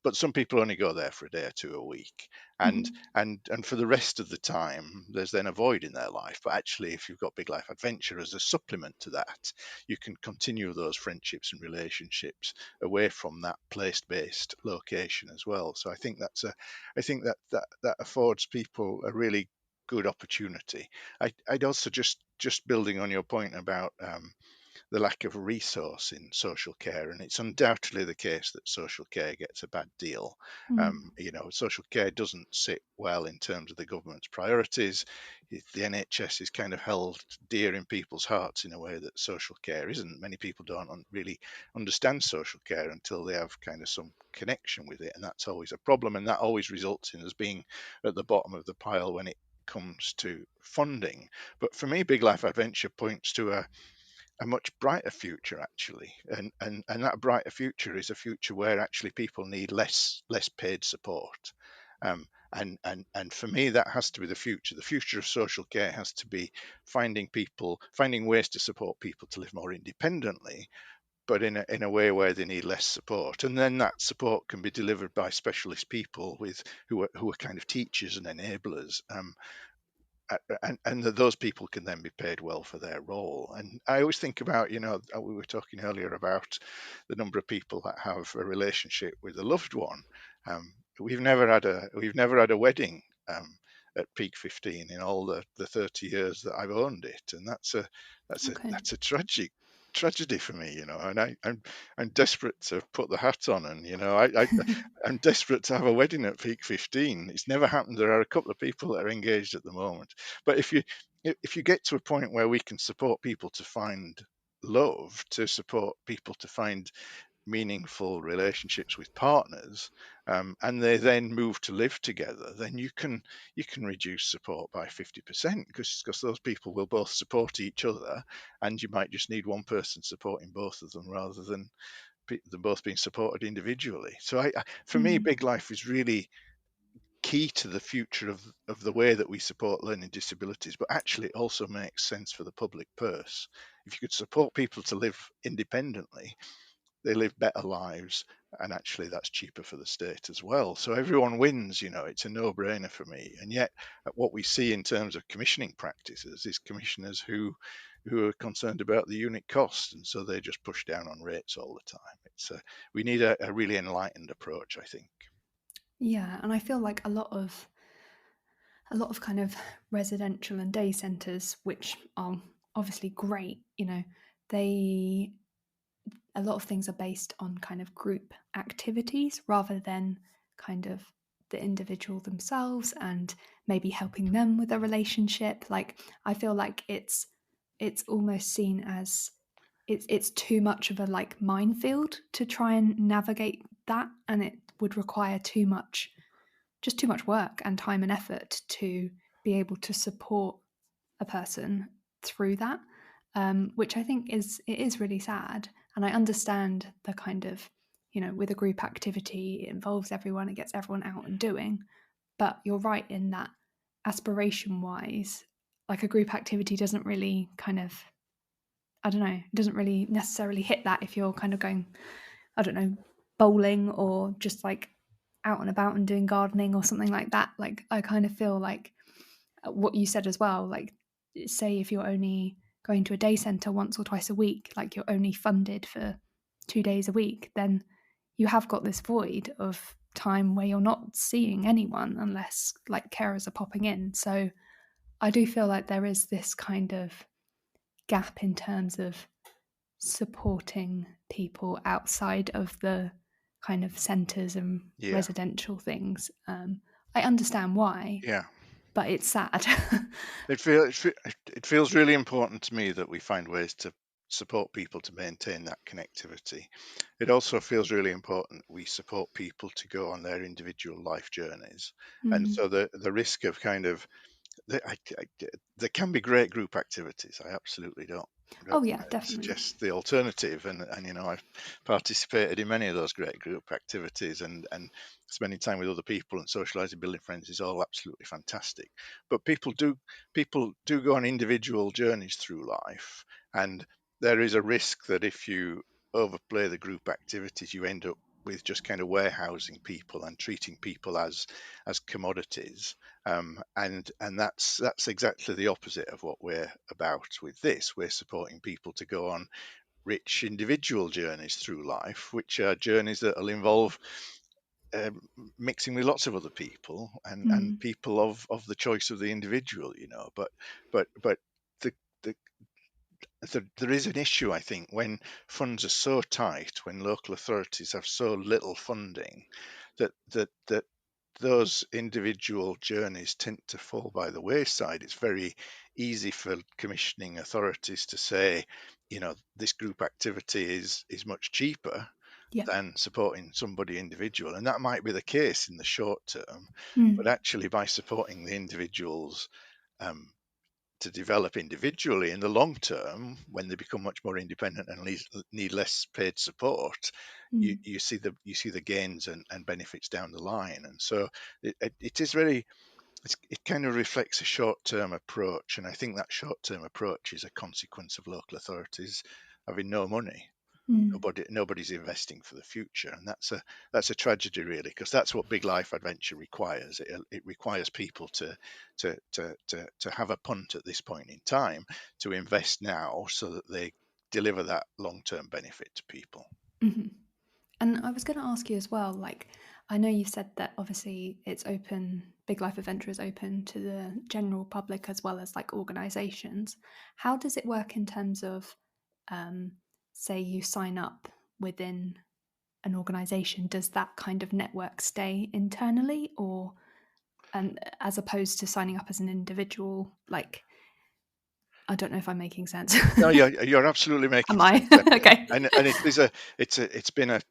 Speaker 2: but some people only go there for a day or two a week, and
Speaker 1: Mhm.
Speaker 2: and for the rest of the time there's then a void in their life. But actually, if you've got Big Life Adventure as a supplement to that, you can continue those friendships and relationships away from that place-based location as well. So I think that affords people a really good opportunity. I'd also just building on your point about the lack of resource in social care, and it's undoubtedly the case that social care gets a bad deal.
Speaker 1: Mm.
Speaker 2: Social care doesn't sit well in terms of the government's priorities. The NHS is kind of held dear in people's hearts in a way that social care isn't. Many people don't really understand social care until they have kind of some connection with it, and that's always a problem, and that always results in us being at the bottom of the pile when it comes to funding. But for me, Big Life Adventure points to a much brighter future, actually, and that brighter future is a future where actually people need less paid support. And for me, that has to be the future. The future of social care has to be finding ways to support people to live more independently, but in a way where they need less support. And then that support can be delivered by specialist people who are kind of teachers and enablers. And those people can then be paid well for their role. And I always think about, we were talking earlier about the number of people that have a relationship with a loved one. We've never had a wedding at Peak 15 in all the 30 years that I've owned it, and
Speaker 1: Okay.
Speaker 2: that's a tragic tragedy for me, and I'm desperate to put the hat on, and I'm desperate to have a wedding at Peak 15. It's never happened. There are a couple of people that are engaged at the moment, but if you get to a point where we can support people to find love, to support people to find meaningful relationships with partners, and they then move to live together, then you can reduce support by 50% because those people will both support each other, and you might just need one person supporting both of them rather than them both being supported individually. So for me,
Speaker 1: Mm.
Speaker 2: Big Life is really key to the future of the way that we support learning disabilities, but actually it also makes sense for the public purse. If you could support people to live independently, they live better lives, and actually that's cheaper for the state as well. So everyone wins, it's a no-brainer for me. And yet what we see in terms of commissioning practices is commissioners who are concerned about the unit cost, and so they just push down on rates all the time. We need a really enlightened approach, I think.
Speaker 1: Yeah, and I feel like a lot of kind of residential and day centres, which are obviously great, they a lot of things are based on kind of group activities rather than kind of the individual themselves and maybe helping them with a relationship. Like I feel like it's almost seen as it's too much of a like minefield to try and navigate that, and it would require too much work and time and effort to be able to support a person through that, which I think is really sad. And I understand the kind of, with a group activity, it involves everyone, it gets everyone out and doing. But you're right in that aspiration wise, like a group activity doesn't really kind of, I don't know, it doesn't really necessarily hit that if you're kind of going, I don't know, bowling or just like out and about and doing gardening or something like that. Like I kind of feel like what you said as well, like say if you're only going to a day center once or twice a week, like you're only funded for 2 days a week, then you have got this void of time where you're not seeing anyone unless like carers are popping in. So I do feel like there is this kind of gap in terms of supporting people outside of the kind of centres and
Speaker 2: Yeah,
Speaker 1: residential things. I understand why,
Speaker 2: yeah.
Speaker 1: but it's sad.
Speaker 2: It feels really important to me that we find ways to support people to maintain that connectivity. It also feels really important we support people to go on their individual life journeys. And
Speaker 1: Mm.
Speaker 2: so the risk of kind of there can be great group activities. I absolutely don't
Speaker 1: Oh yeah, definitely.
Speaker 2: suggest the alternative, and I've participated in many of those great group activities, and spending time with other people and socializing, building friends is all absolutely fantastic. But people do go on individual journeys through life, and there is a risk that if you overplay the group activities, you end up with just kind of warehousing people and treating people as commodities, and that's exactly the opposite of what we're about with this. We're supporting people to go on rich individual journeys through life, which are journeys that will involve um, mixing with lots of other people, and
Speaker 1: Mm.
Speaker 2: people of the choice of the individual. But the, the there is an issue, I think, when funds are so tight, when local authorities have so little funding, that those individual journeys tend to fall by the wayside. It's very easy for commissioning authorities to say, this group activity is much cheaper
Speaker 1: Yeah.
Speaker 2: than supporting somebody individual, and that might be the case in the short term. But
Speaker 1: Mm.
Speaker 2: actually, by supporting the individuals um, to develop individually in the long term, when they become much more independent and need less paid support, you,
Speaker 1: Mm.
Speaker 2: you see the gains and benefits down the line. And so it is really, it kind of reflects a short-term approach, and I think that short-term approach is a consequence of local authorities having no money.
Speaker 1: Mm.
Speaker 2: Nobody's investing for the future, and that's a tragedy, really, because that's what big life adventure requires. It requires people to have a punt at this point in time, to invest now so that they deliver that long-term benefit to people.
Speaker 1: Hmm. And I was going to ask you as well, like, I know you said that obviously it's open, Big Life Adventure is open to the general public as well as like organizations. How does it work in terms of, um, say, you sign up within an organization? Does that kind of network stay internally, or and as opposed to signing up as an individual? Like, I don't know if I'm making sense.
Speaker 2: No, you're absolutely making
Speaker 1: Am
Speaker 2: sense.
Speaker 1: I? Okay.
Speaker 2: And it's been a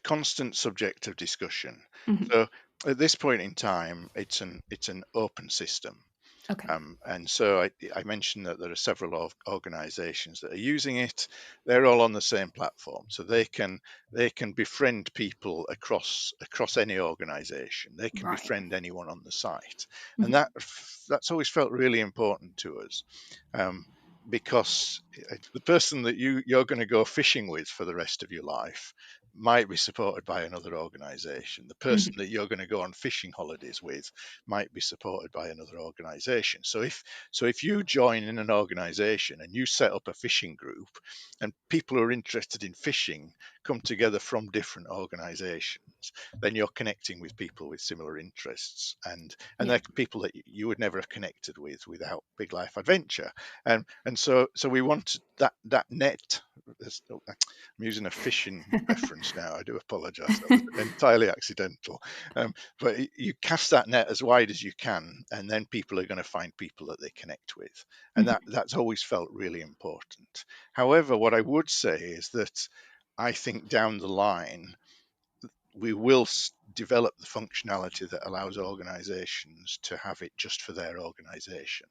Speaker 2: constant subject of discussion.
Speaker 1: Mhm.
Speaker 2: So at this point in time, it's an open system.
Speaker 1: Okay.
Speaker 2: And so I mentioned that there are several organizations that are using it. They're all on the same platform, so they can befriend people across any organization. They can
Speaker 1: Right.
Speaker 2: befriend anyone on the site, and
Speaker 1: Mhm.
Speaker 2: that's always felt really important to us. Um, because the person that you're going to go fishing with for the rest of your life might be supported by another organization. The person
Speaker 1: Mhm.
Speaker 2: that you're going to go on fishing holidays with might be supported by another organization. So if you join in an organization and you set up a fishing group, and people who are interested in fishing come together from different organizations, then you're connecting with people with similar interests, and
Speaker 1: Yeah.
Speaker 2: they're people that you would never have connected with without Big Life Adventure. And so we want that net. I'm using a fishing reference now. I do apologise. That was entirely accidental. But you cast that net as wide as you can, and then people are going to find people that they connect with, and
Speaker 1: Mhm.
Speaker 2: that's always felt really important. However, what I would say is that I think down the line we will develop the functionality that allows organizations to have it just for their organization.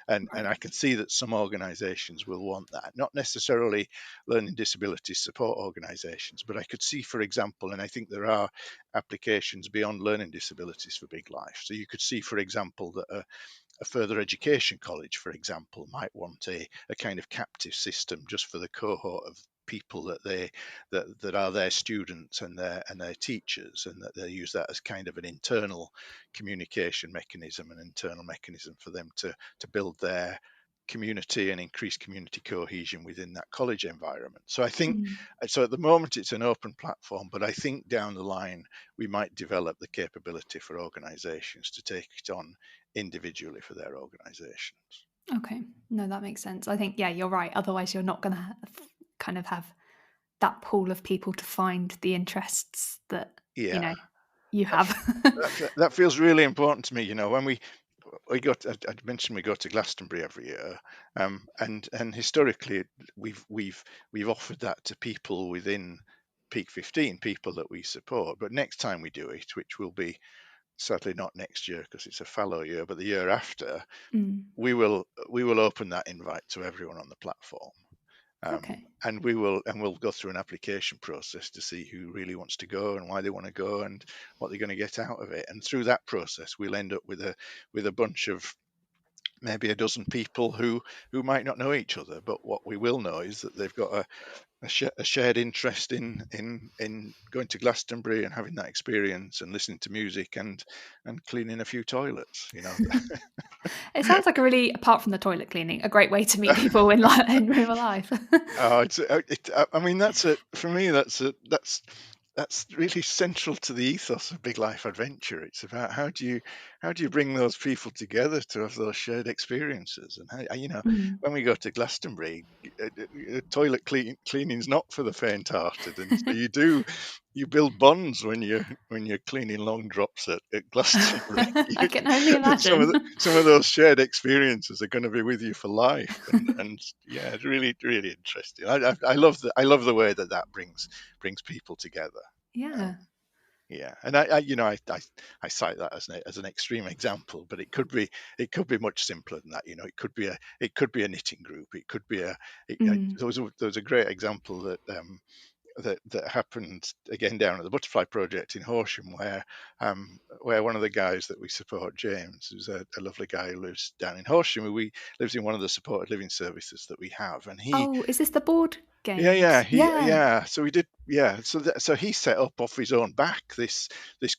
Speaker 2: And
Speaker 1: Right.
Speaker 2: I can see that some organizations will want that, not necessarily learning disability support organizations, but I could see, for example, and I think there are applications beyond learning disabilities for Big Life. So you could see, for example, that a further education college, for example, might want a kind of captive system just for the cohort of people that are their students and their teachers, and that they use that as kind of an internal communication mechanism, an internal mechanism for them to build their community and increase community cohesion within that college environment. So I think,
Speaker 1: Mm.
Speaker 2: so at the moment it's an open platform, but I think down the line we might develop the capability for organizations to take it on individually for their organizations.
Speaker 1: Okay. No, that makes sense. I think, yeah, you're right. Otherwise, you're not going to kind of have that pool of people to find the interests that, you
Speaker 2: Yeah,
Speaker 1: know, you
Speaker 2: that,
Speaker 1: have.
Speaker 2: that feels really important to me. When we go to, I mentioned we go to Glastonbury every year, and historically we've offered that to people within Peak 15, people that we support. But next time we do it, which will be sadly not next year because it's a fallow year, but the year after,
Speaker 1: Mm.
Speaker 2: we will open that invite to everyone on the platform.
Speaker 1: Okay.
Speaker 2: And we'll go through an application process to see who really wants to go and why they want to go and what they're going to get out of it. And through that process, we'll end up with a bunch of maybe a dozen people who might not know each other, but what we will know is that they've got a shared interest in going to Glastonbury and having that experience and listening to music and cleaning a few toilets.
Speaker 1: It sounds like a really, apart from the toilet cleaning, a great way to meet people in in real life.
Speaker 2: I mean, for me. That's really central to the ethos of Big Life Adventure. It's about how do you bring those people together to have those shared experiences. And
Speaker 1: Mm.
Speaker 2: when we go to Glastonbury, cleaning's not for the faint-hearted, and so you build bonds when you're cleaning long drops at Glastonbury.
Speaker 1: I can only
Speaker 2: some of
Speaker 1: imagine.
Speaker 2: those shared experiences are going to be with you for life, and yeah, it's really really interesting. I love the way that brings people together. Um,
Speaker 1: Yeah.
Speaker 2: yeah, and I cite that as an extreme example, but it could be much simpler than that. It could be a knitting group. It could be
Speaker 1: Mm.
Speaker 2: there was a great example that happened again down at the Butterfly Project in Horsham, where one of the guys that we support, James, who's a lovely guy who lives down in Horsham, who we lives in one of the supported living services that we have, and he
Speaker 1: Oh, is this the board
Speaker 2: yeah, yeah,
Speaker 1: games? Yeah.
Speaker 2: so we did, yeah. So he set up off his own back this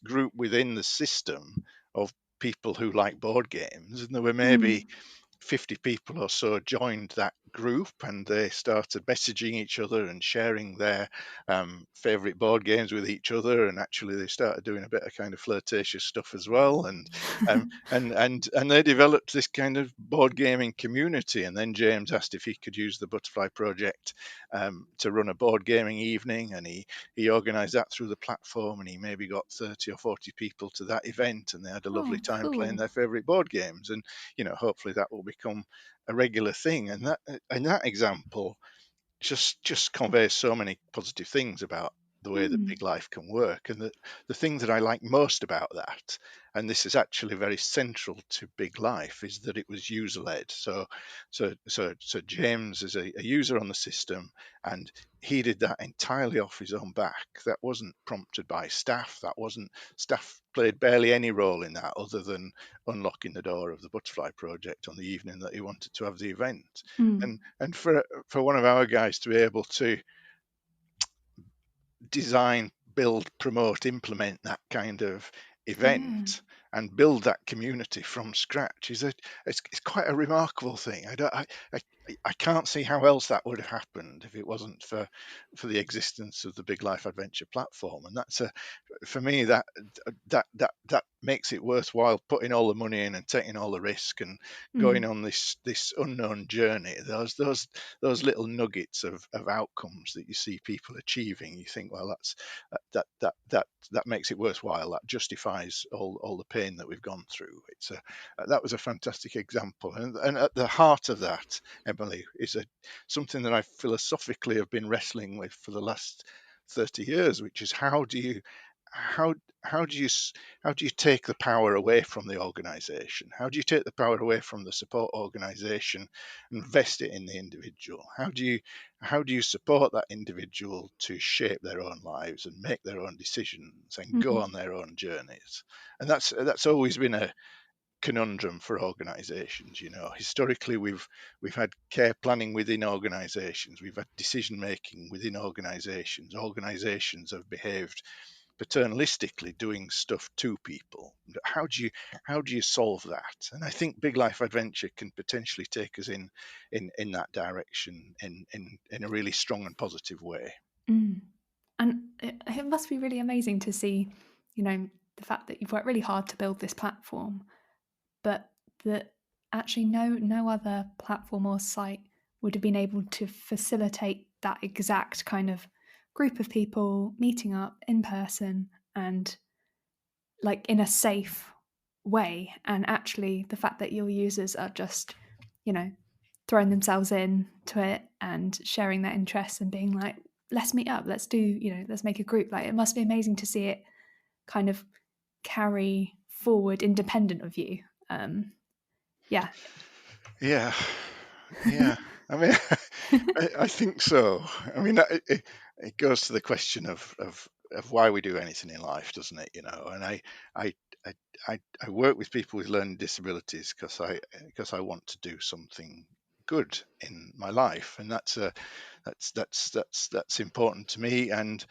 Speaker 2: group within the system of people who like board games, and there were maybe
Speaker 1: Mm.
Speaker 2: 50 people or so joined that group, and they started messaging each other and sharing their favorite board games with each other, and actually they started doing a bit of kind of flirtatious stuff as well, and they developed this kind of board gaming community. And then James asked if he could use the Butterfly Project to run a board gaming evening, and he organized that through the platform, and he maybe got 30 or 40 people to that event, and they had a lovely
Speaker 1: Oh,
Speaker 2: time playing
Speaker 1: cool.
Speaker 2: their favorite board games. And hopefully that will become a regular thing. And that example just conveys so many positive things about the way that
Speaker 1: Mm.
Speaker 2: big life can work. And the thing that I like most about that, and this is actually very central to big life, is that it was user led. So James is a user on the system, and he did that entirely off his own back. That wasn't prompted by staff. Staff played barely any role in that, other than unlocking the door of the Butterfly Project on the evening that he wanted to have the event.
Speaker 1: Mm.
Speaker 2: And for one of our guys to be able to design, build, promote, implement that kind of
Speaker 1: Yeah.
Speaker 2: event and build that community from scratch it's quite a remarkable thing. I can't see how else that would have happened if it wasn't for the existence of the Big Life Adventure platform. And that's a for me that makes it worthwhile putting all the money in and taking all the risk and going
Speaker 1: Mm.
Speaker 2: on this unknown journey. Those little nuggets of outcomes that you see people achieving, you think, well, that makes it worthwhile. That justifies all the pain that we've gone through. That was a fantastic example, and at the heart of that, Emily, is something that I philosophically have been wrestling with for the last 30 years, which is how how do you how do you take the power away from the organization? How do you take the power away from the support organization and invest it in the individual? How do you support that individual to shape their own lives and make their own decisions and go
Speaker 1: Mm.
Speaker 2: on their own journeys? And that's always been a conundrum for organizations. Historically, we've had care planning within organizations, we've had decision making within organizations have behaved paternalistically, doing stuff to people. How do you solve that? And I think Big Life Adventure can potentially take us in that direction in a really strong and positive way.
Speaker 1: Mm. And it must be really amazing to see, the fact that you've worked really hard to build this platform, but that actually no other platform or site would have been able to facilitate that exact kind of group of people meeting up in person and like in a safe way. And actually the fact that your users are just, you know, throwing themselves in to it and sharing their interests and being like, let's meet up, let's make a group. Like, it must be amazing to see it kind of carry forward independent of you. Yeah.
Speaker 2: Yeah, yeah. I mean, I think so. I mean, it goes to the question of why we do anything in life, doesn't it? And I, I, I work with people with learning disabilities because I want to do something good in my life, and that's important to me. And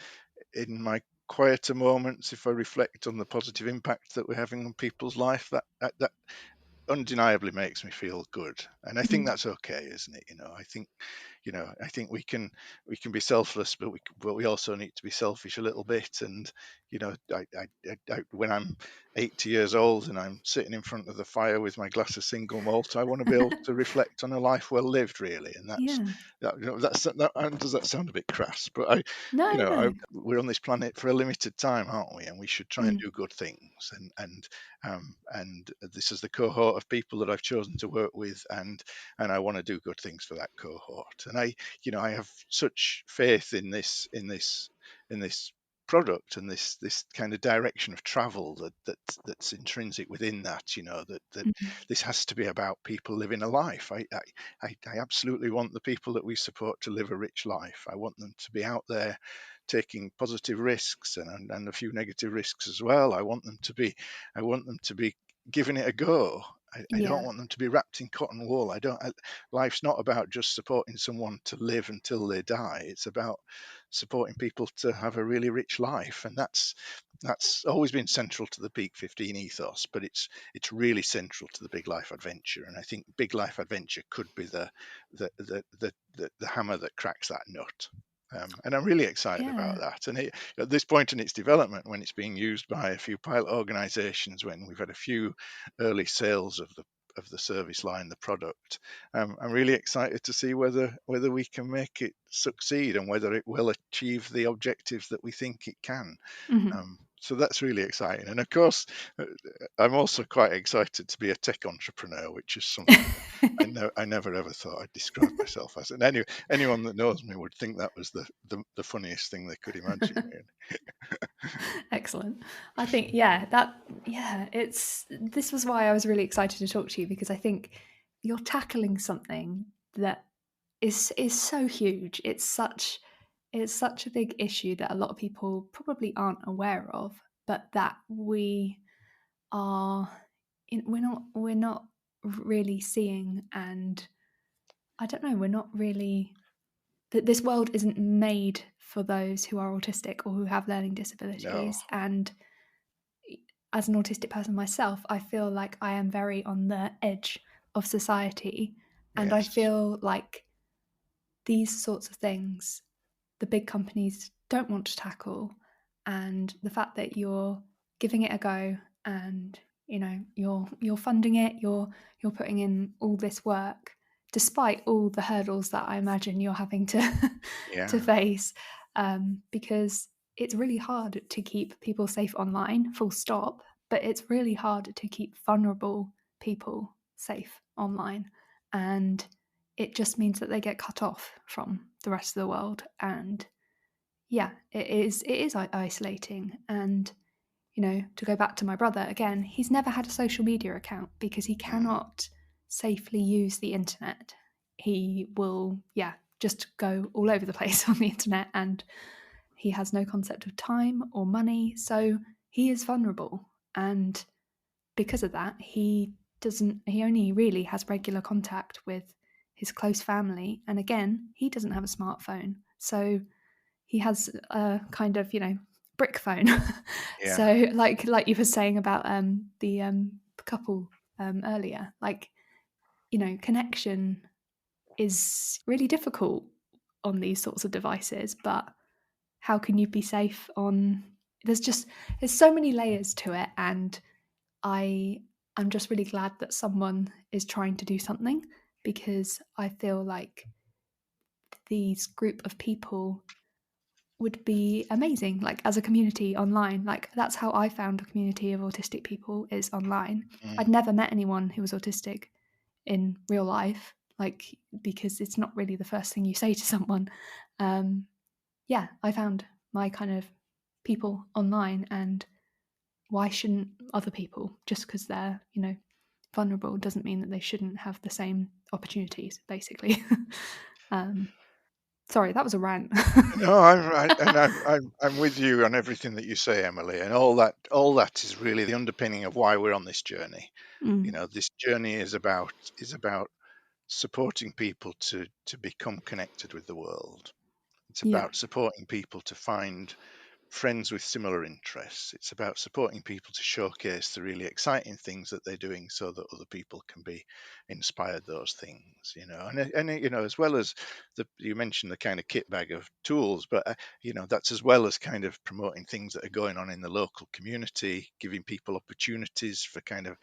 Speaker 2: in my quieter moments, if I reflect on the positive impact that we're having on people's life, that undeniably makes me feel good. And I think
Speaker 1: Mm.
Speaker 2: that's okay, isn't it? I think we can be selfless, but we also need to be selfish a little bit. And when I'm 80 years old and I'm sitting in front of the fire with my glass of single malt, I want to be able to reflect on a life well lived, really. And
Speaker 1: Yeah.
Speaker 2: does that sound a bit crass? But
Speaker 1: No, no.
Speaker 2: we're on this planet for a limited time, aren't we? And we should try and
Speaker 1: Mm.
Speaker 2: do good things. And this is the cohort of people that I've chosen to work with, and I want to do good things for that cohort. And I have such faith in this product and this kind of direction of travel that's intrinsic within that. That
Speaker 1: Mm.
Speaker 2: this has to be about people living a life. I absolutely want the people that we support to live a rich life. I want them to be out there taking positive risks and a few negative risks as well. I want them to be giving it a go. I don't
Speaker 1: Yeah.
Speaker 2: want them to be wrapped in cotton wool. Life's not about just supporting someone to live until they die. It's about supporting people to have a really rich life, and that's always been central to the Peak 15 ethos. But it's really central to the Big Life Adventure, and I think Big Life Adventure could be the hammer that cracks that nut. And I'm really excited about
Speaker 1: Yeah.
Speaker 2: that. And at this point in its development, when it's being used by a few pilot organisations, when we've had a few early sales of the service line, the product, I'm really excited to see whether we can make it succeed and whether it will achieve the objectives that we think it can.
Speaker 1: Mhm.
Speaker 2: so that's really exciting. And of course, I'm also quite excited to be a tech entrepreneur, which is something that I never ever thought I'd describe myself as. And anyone that knows me would think that was the funniest thing they could imagine.
Speaker 1: Excellent. I think this was why I was really excited to talk to you, because I think you're tackling something that is so huge. It's such a big issue that a lot of people probably aren't aware of, but that are we're not really seeing. And I don't know, we're not really, that this world isn't made for those who are autistic or who have learning
Speaker 2: No,
Speaker 1: disabilities. And as an autistic person myself, I feel like I am very on the edge of society, and I
Speaker 2: yes,
Speaker 1: feel like these sorts of things the big companies don't want to tackle. And the fact that you're giving it a go, and you're funding it, you're putting in all this work despite all the hurdles that I imagine you're having to to
Speaker 2: yeah,
Speaker 1: face, because it's really hard to keep people safe online, full stop, but it's really hard to keep vulnerable people safe online. And it just means that they get cut off from the rest of the world. And yeah, it is isolating. And to go back to my brother again, he's never had a social media account because he
Speaker 2: mm,
Speaker 1: cannot safely use the internet. He will, just go all over the place on the internet, and he has no concept of time or money, so he is vulnerable. And because of that, he only really has regular contact with his close family. And again, he doesn't have a smartphone, so he has a kind of brick phone.
Speaker 2: yeah,
Speaker 1: So like you were saying about the couple earlier, like connection is really difficult on these sorts of devices. But how can you be safe on, there's so many layers to it. And I'm just really glad that someone is trying to do something, because I feel like these group of people would be amazing, like as a community online. Like that's how I found a community of autistic people, is online.
Speaker 2: mm,
Speaker 1: I'd never met anyone who was autistic in real life, like, because it's not really the first thing you say to someone. um yeah, I found my kind of people online. And why shouldn't other people, just because they're vulnerable, doesn't mean that they shouldn't have the same opportunities, basically. um Sorry, that was a rant.
Speaker 2: no, I'm right, and I'm with you on everything that you say, Emily, and all that is really the underpinning of why we're on this journey.
Speaker 1: Mm,
Speaker 2: This journey is about supporting people to become connected with the world. It's
Speaker 1: yeah.
Speaker 2: about supporting people to find friends with similar interests. It's about supporting people to showcase the really exciting things that they're doing so that other people can be inspired those things. And as well as you mentioned the kind of kit bag of tools, but that's as well as kind of promoting things that are going on in the local community, giving people opportunities for kind of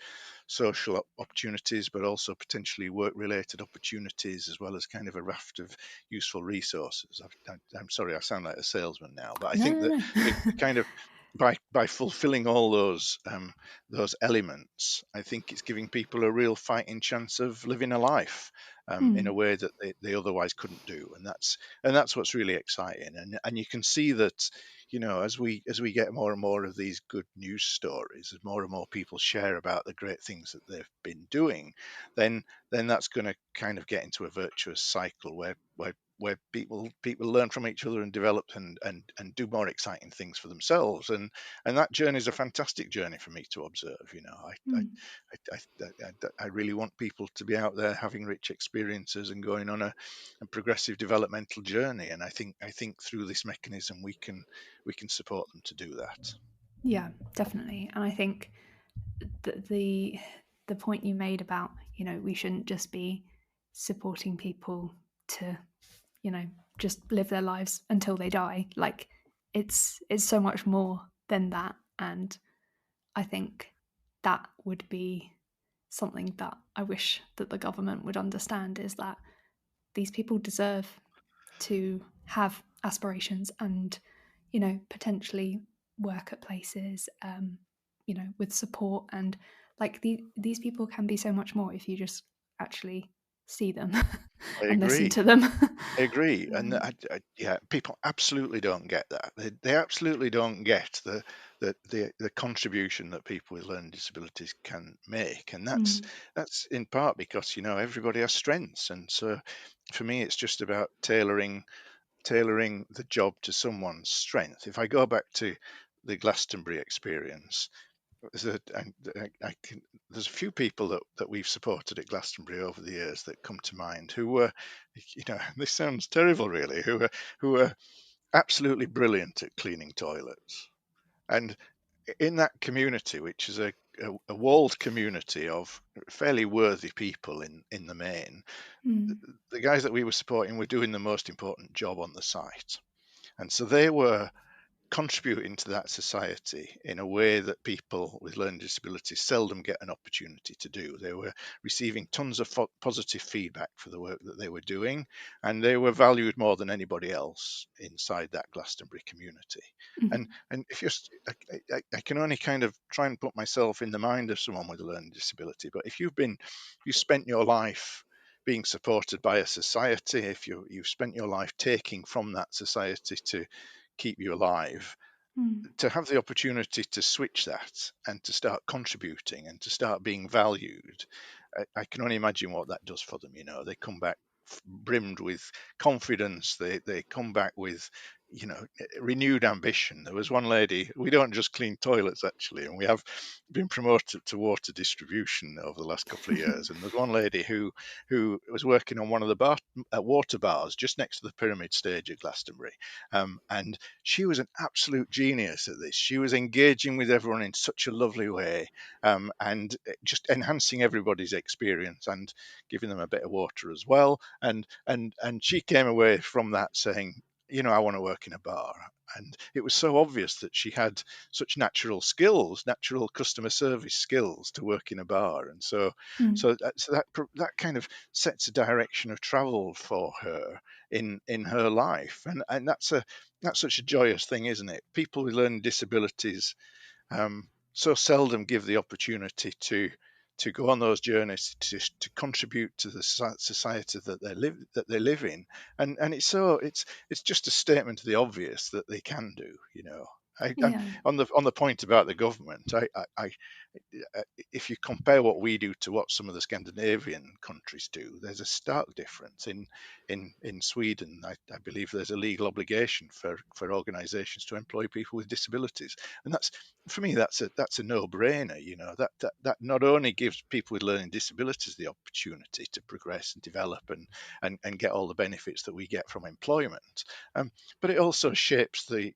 Speaker 2: social opportunities, but also potentially work related opportunities, as well as kind of a raft of useful resources. I'm sorry, I sound like a salesman now, but I
Speaker 1: No,
Speaker 2: think
Speaker 1: no,
Speaker 2: that
Speaker 1: no.
Speaker 2: the kind of by fulfilling all those elements, I think it's giving people a real fighting chance of living a life in a
Speaker 1: Mm,
Speaker 2: way that they otherwise couldn't do, and that's what's really exciting. And you can see that as we get more and more of these good news stories, as more and more people share about the great things that they've been doing, then that's going to kind of get into a virtuous cycle where people learn from each other and develop and do more exciting things for themselves. And that journey is a fantastic journey for me to observe.
Speaker 1: mm.
Speaker 2: I really want people to be out there having rich experiences and going on a progressive developmental journey. And I think through this mechanism we can support them to do that.
Speaker 1: Yeah, definitely. And I think that the point you made about we shouldn't just be supporting people to you know just live their lives until they die. Like it's so much more than that. And I think that would be something that I wish that the government would understand, is that these people deserve to have aspirations and potentially work at places, with support, and like these people can be so much more if you just actually see them
Speaker 2: I
Speaker 1: and listen
Speaker 2: agree.
Speaker 1: to them.
Speaker 2: I agree, and
Speaker 1: um,
Speaker 2: yeah, people absolutely don't get that. They absolutely don't get the contribution that people with learning disabilities can make, and
Speaker 1: mm,
Speaker 2: that's in part because everybody has strengths, and so for me, it's just about tailoring the job to someone's strength. If I go back to the Glastonbury experience, there's a few people that we've supported at Glastonbury over the years that come to mind who were, this sounds terrible really, who were absolutely brilliant at cleaning toilets. And in that community, which is a walled community of fairly worthy people in the main,
Speaker 1: mm,
Speaker 2: the guys that we were supporting were doing the most important job on the site. And so they were contributing to that society in a way that people with learning disabilities seldom get an opportunity to do. They were receiving tons of positive feedback for the work that they were doing, and they were valued more than anybody else inside that Glastonbury community.
Speaker 1: mm,
Speaker 2: And if you're, I can only kind of try and put myself in the mind of someone with a learning disability, but if you spent your life being supported by a society, if you've spent your life taking from that society to keep you alive,
Speaker 1: mm,
Speaker 2: to have the opportunity to switch that and to start contributing and to start being valued, I can only imagine what that does for them. They come back brimmed with confidence. They come back with renewed ambition. There was one lady, we don't just clean toilets actually, and we have been promoted to water distribution over the last couple of years. And there's one lady who was working on one of the water bars just next to the pyramid stage at Glastonbury, and she was an absolute genius at this. She was engaging with everyone in such a lovely way, and just enhancing everybody's experience and giving them a bit of water as well. And she came away from that saying, I want to work in a bar. And it was so obvious that she had such natural skills, natural customer service skills to work in a bar. And so,
Speaker 1: mm,
Speaker 2: that kind of sets a direction of travel for her in her life, and that's such a joyous thing, isn't it? People with learning disabilities so seldom give the opportunity to go on those journeys to contribute to the society that they live in, and it's just a statement of the obvious that they can do. And
Speaker 1: yeah.
Speaker 2: on the point about the government, if you compare what we do to what some of the Scandinavian countries do, there's a stark difference. In Sweden, I believe there's a legal obligation for organisations to employ people with disabilities, and that's for me that's a no-brainer. That not only gives people with learning disabilities the opportunity to progress and develop and get all the benefits that we get from employment, but it also shapes the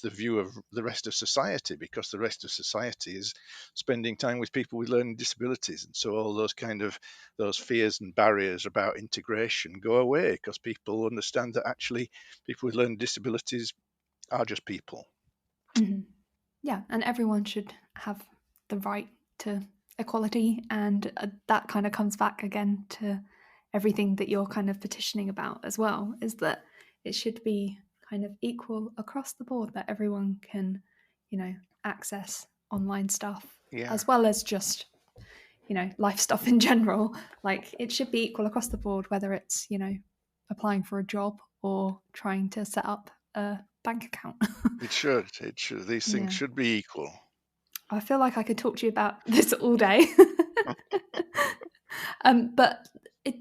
Speaker 2: view of the rest of society, because the rest of society is spending time with people with learning disabilities, and so all those fears and barriers about integration go away because people understand that actually people with learning disabilities are just people.
Speaker 1: Mhm. Yeah, and everyone should have the right to equality, and that kind of comes back again to everything that you're kind of petitioning about as well, is that it should be kind of equal across the board, that everyone can, access online stuff
Speaker 2: Yeah,
Speaker 1: as well as just, life stuff in general. Like it should be equal across the board, whether it's, applying for a job or trying to set up a bank account.
Speaker 2: it should these things
Speaker 1: Yeah.
Speaker 2: should be equal.
Speaker 1: I feel like I could talk to you about this all day. But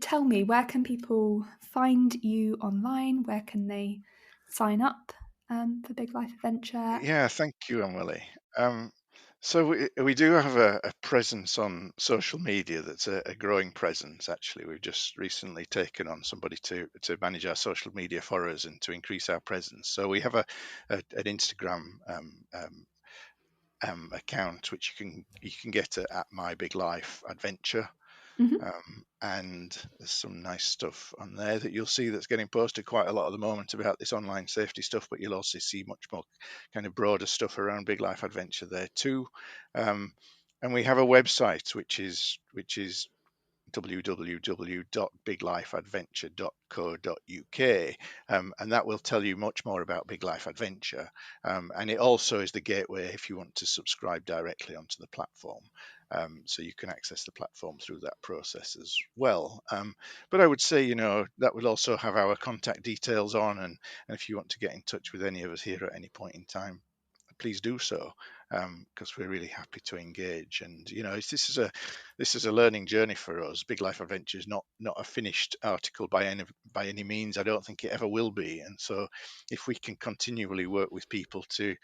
Speaker 1: tell me, where can people find you online? Where can they sign up for Big Life Adventure?
Speaker 2: Yeah, thank you, Emily. Um, so we do have a presence on social media that's a growing presence. Actually, we've just recently taken on somebody to manage our social media for us and to increase our presence. So we have an Instagram account which you can get at My Big Life Adventure.
Speaker 1: Hmm.
Speaker 2: And there's some nice stuff on there that you'll see that's getting posted quite a lot at the moment about this online safety stuff, but you'll also see much more kind of broader stuff around Big Life Adventure there too. Um, and we have a website which is www.biglifeadventure.co.uk, and that will tell you much more about Big Life Adventure. And it also is the gateway if you want to subscribe directly onto the platform. So you can access the platform through that process as well. But I would say, that would also have our contact details on, and if you want to get in touch with any of us here at any point in time, please do so, because we're really happy to engage. And this is a learning journey for us. Big Life Adventure is not a finished article by any means. I don't think it ever will be. And so, if we can continually work with people to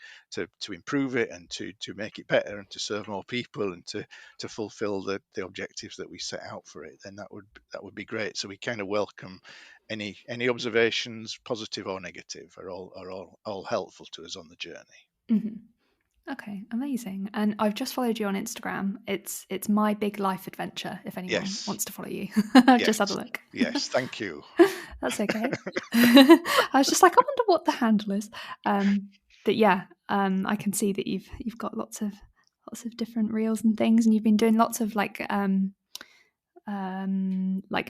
Speaker 2: improve it and to make it better and to serve more people and to fulfil the objectives that we set out for it, then that would be great. So we kind of welcome any observations, positive or negative, are all helpful to us on the journey.
Speaker 1: Mm-hmm. Okay, amazing. And I've just followed you on Instagram. It's My Big Life Adventure, if anyone
Speaker 2: Yes.
Speaker 1: wants to follow you. I've
Speaker 2: Yes.
Speaker 1: just had a look.
Speaker 2: Yes. Thank you.
Speaker 1: That's okay. I was just like, I wonder what the handle is. But yeah, I can see that you've got lots of different reels and things, and you've been doing lots of like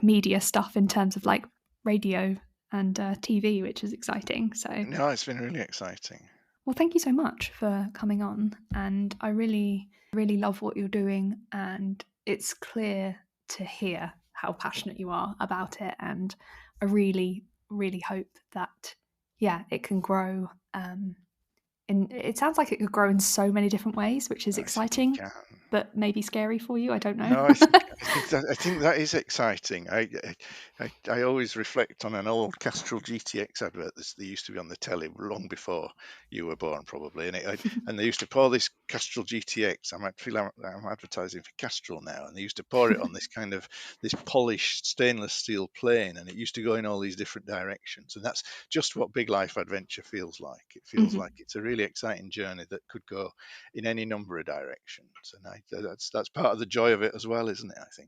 Speaker 1: media stuff in terms of like radio and TV, which is exciting. So
Speaker 2: No, it's been really exciting.
Speaker 1: well, thank you so much for coming on. And I really, really love what you're doing. And it's clear to hear how passionate you are about it. And I really, really hope that, it can grow. It sounds like it could grow in so many different ways, which is
Speaker 2: I think it
Speaker 1: exciting,
Speaker 2: can.
Speaker 1: but maybe scary for you. I don't know.
Speaker 2: No, I think that is exciting. I always reflect on an old Castrol GTX advert that they used to be on the telly long before you were born, probably, and they used to pour this Castrol GTX. I might feel I'm advertising for Castrol now, and they used to pour it on this polished stainless steel plane, and it used to go in all these different directions. And that's just what Big Life Adventure feels like. It feels like it's a really exciting journey that could go in any number of directions, and that's part of the joy of it as well, isn't it? I think.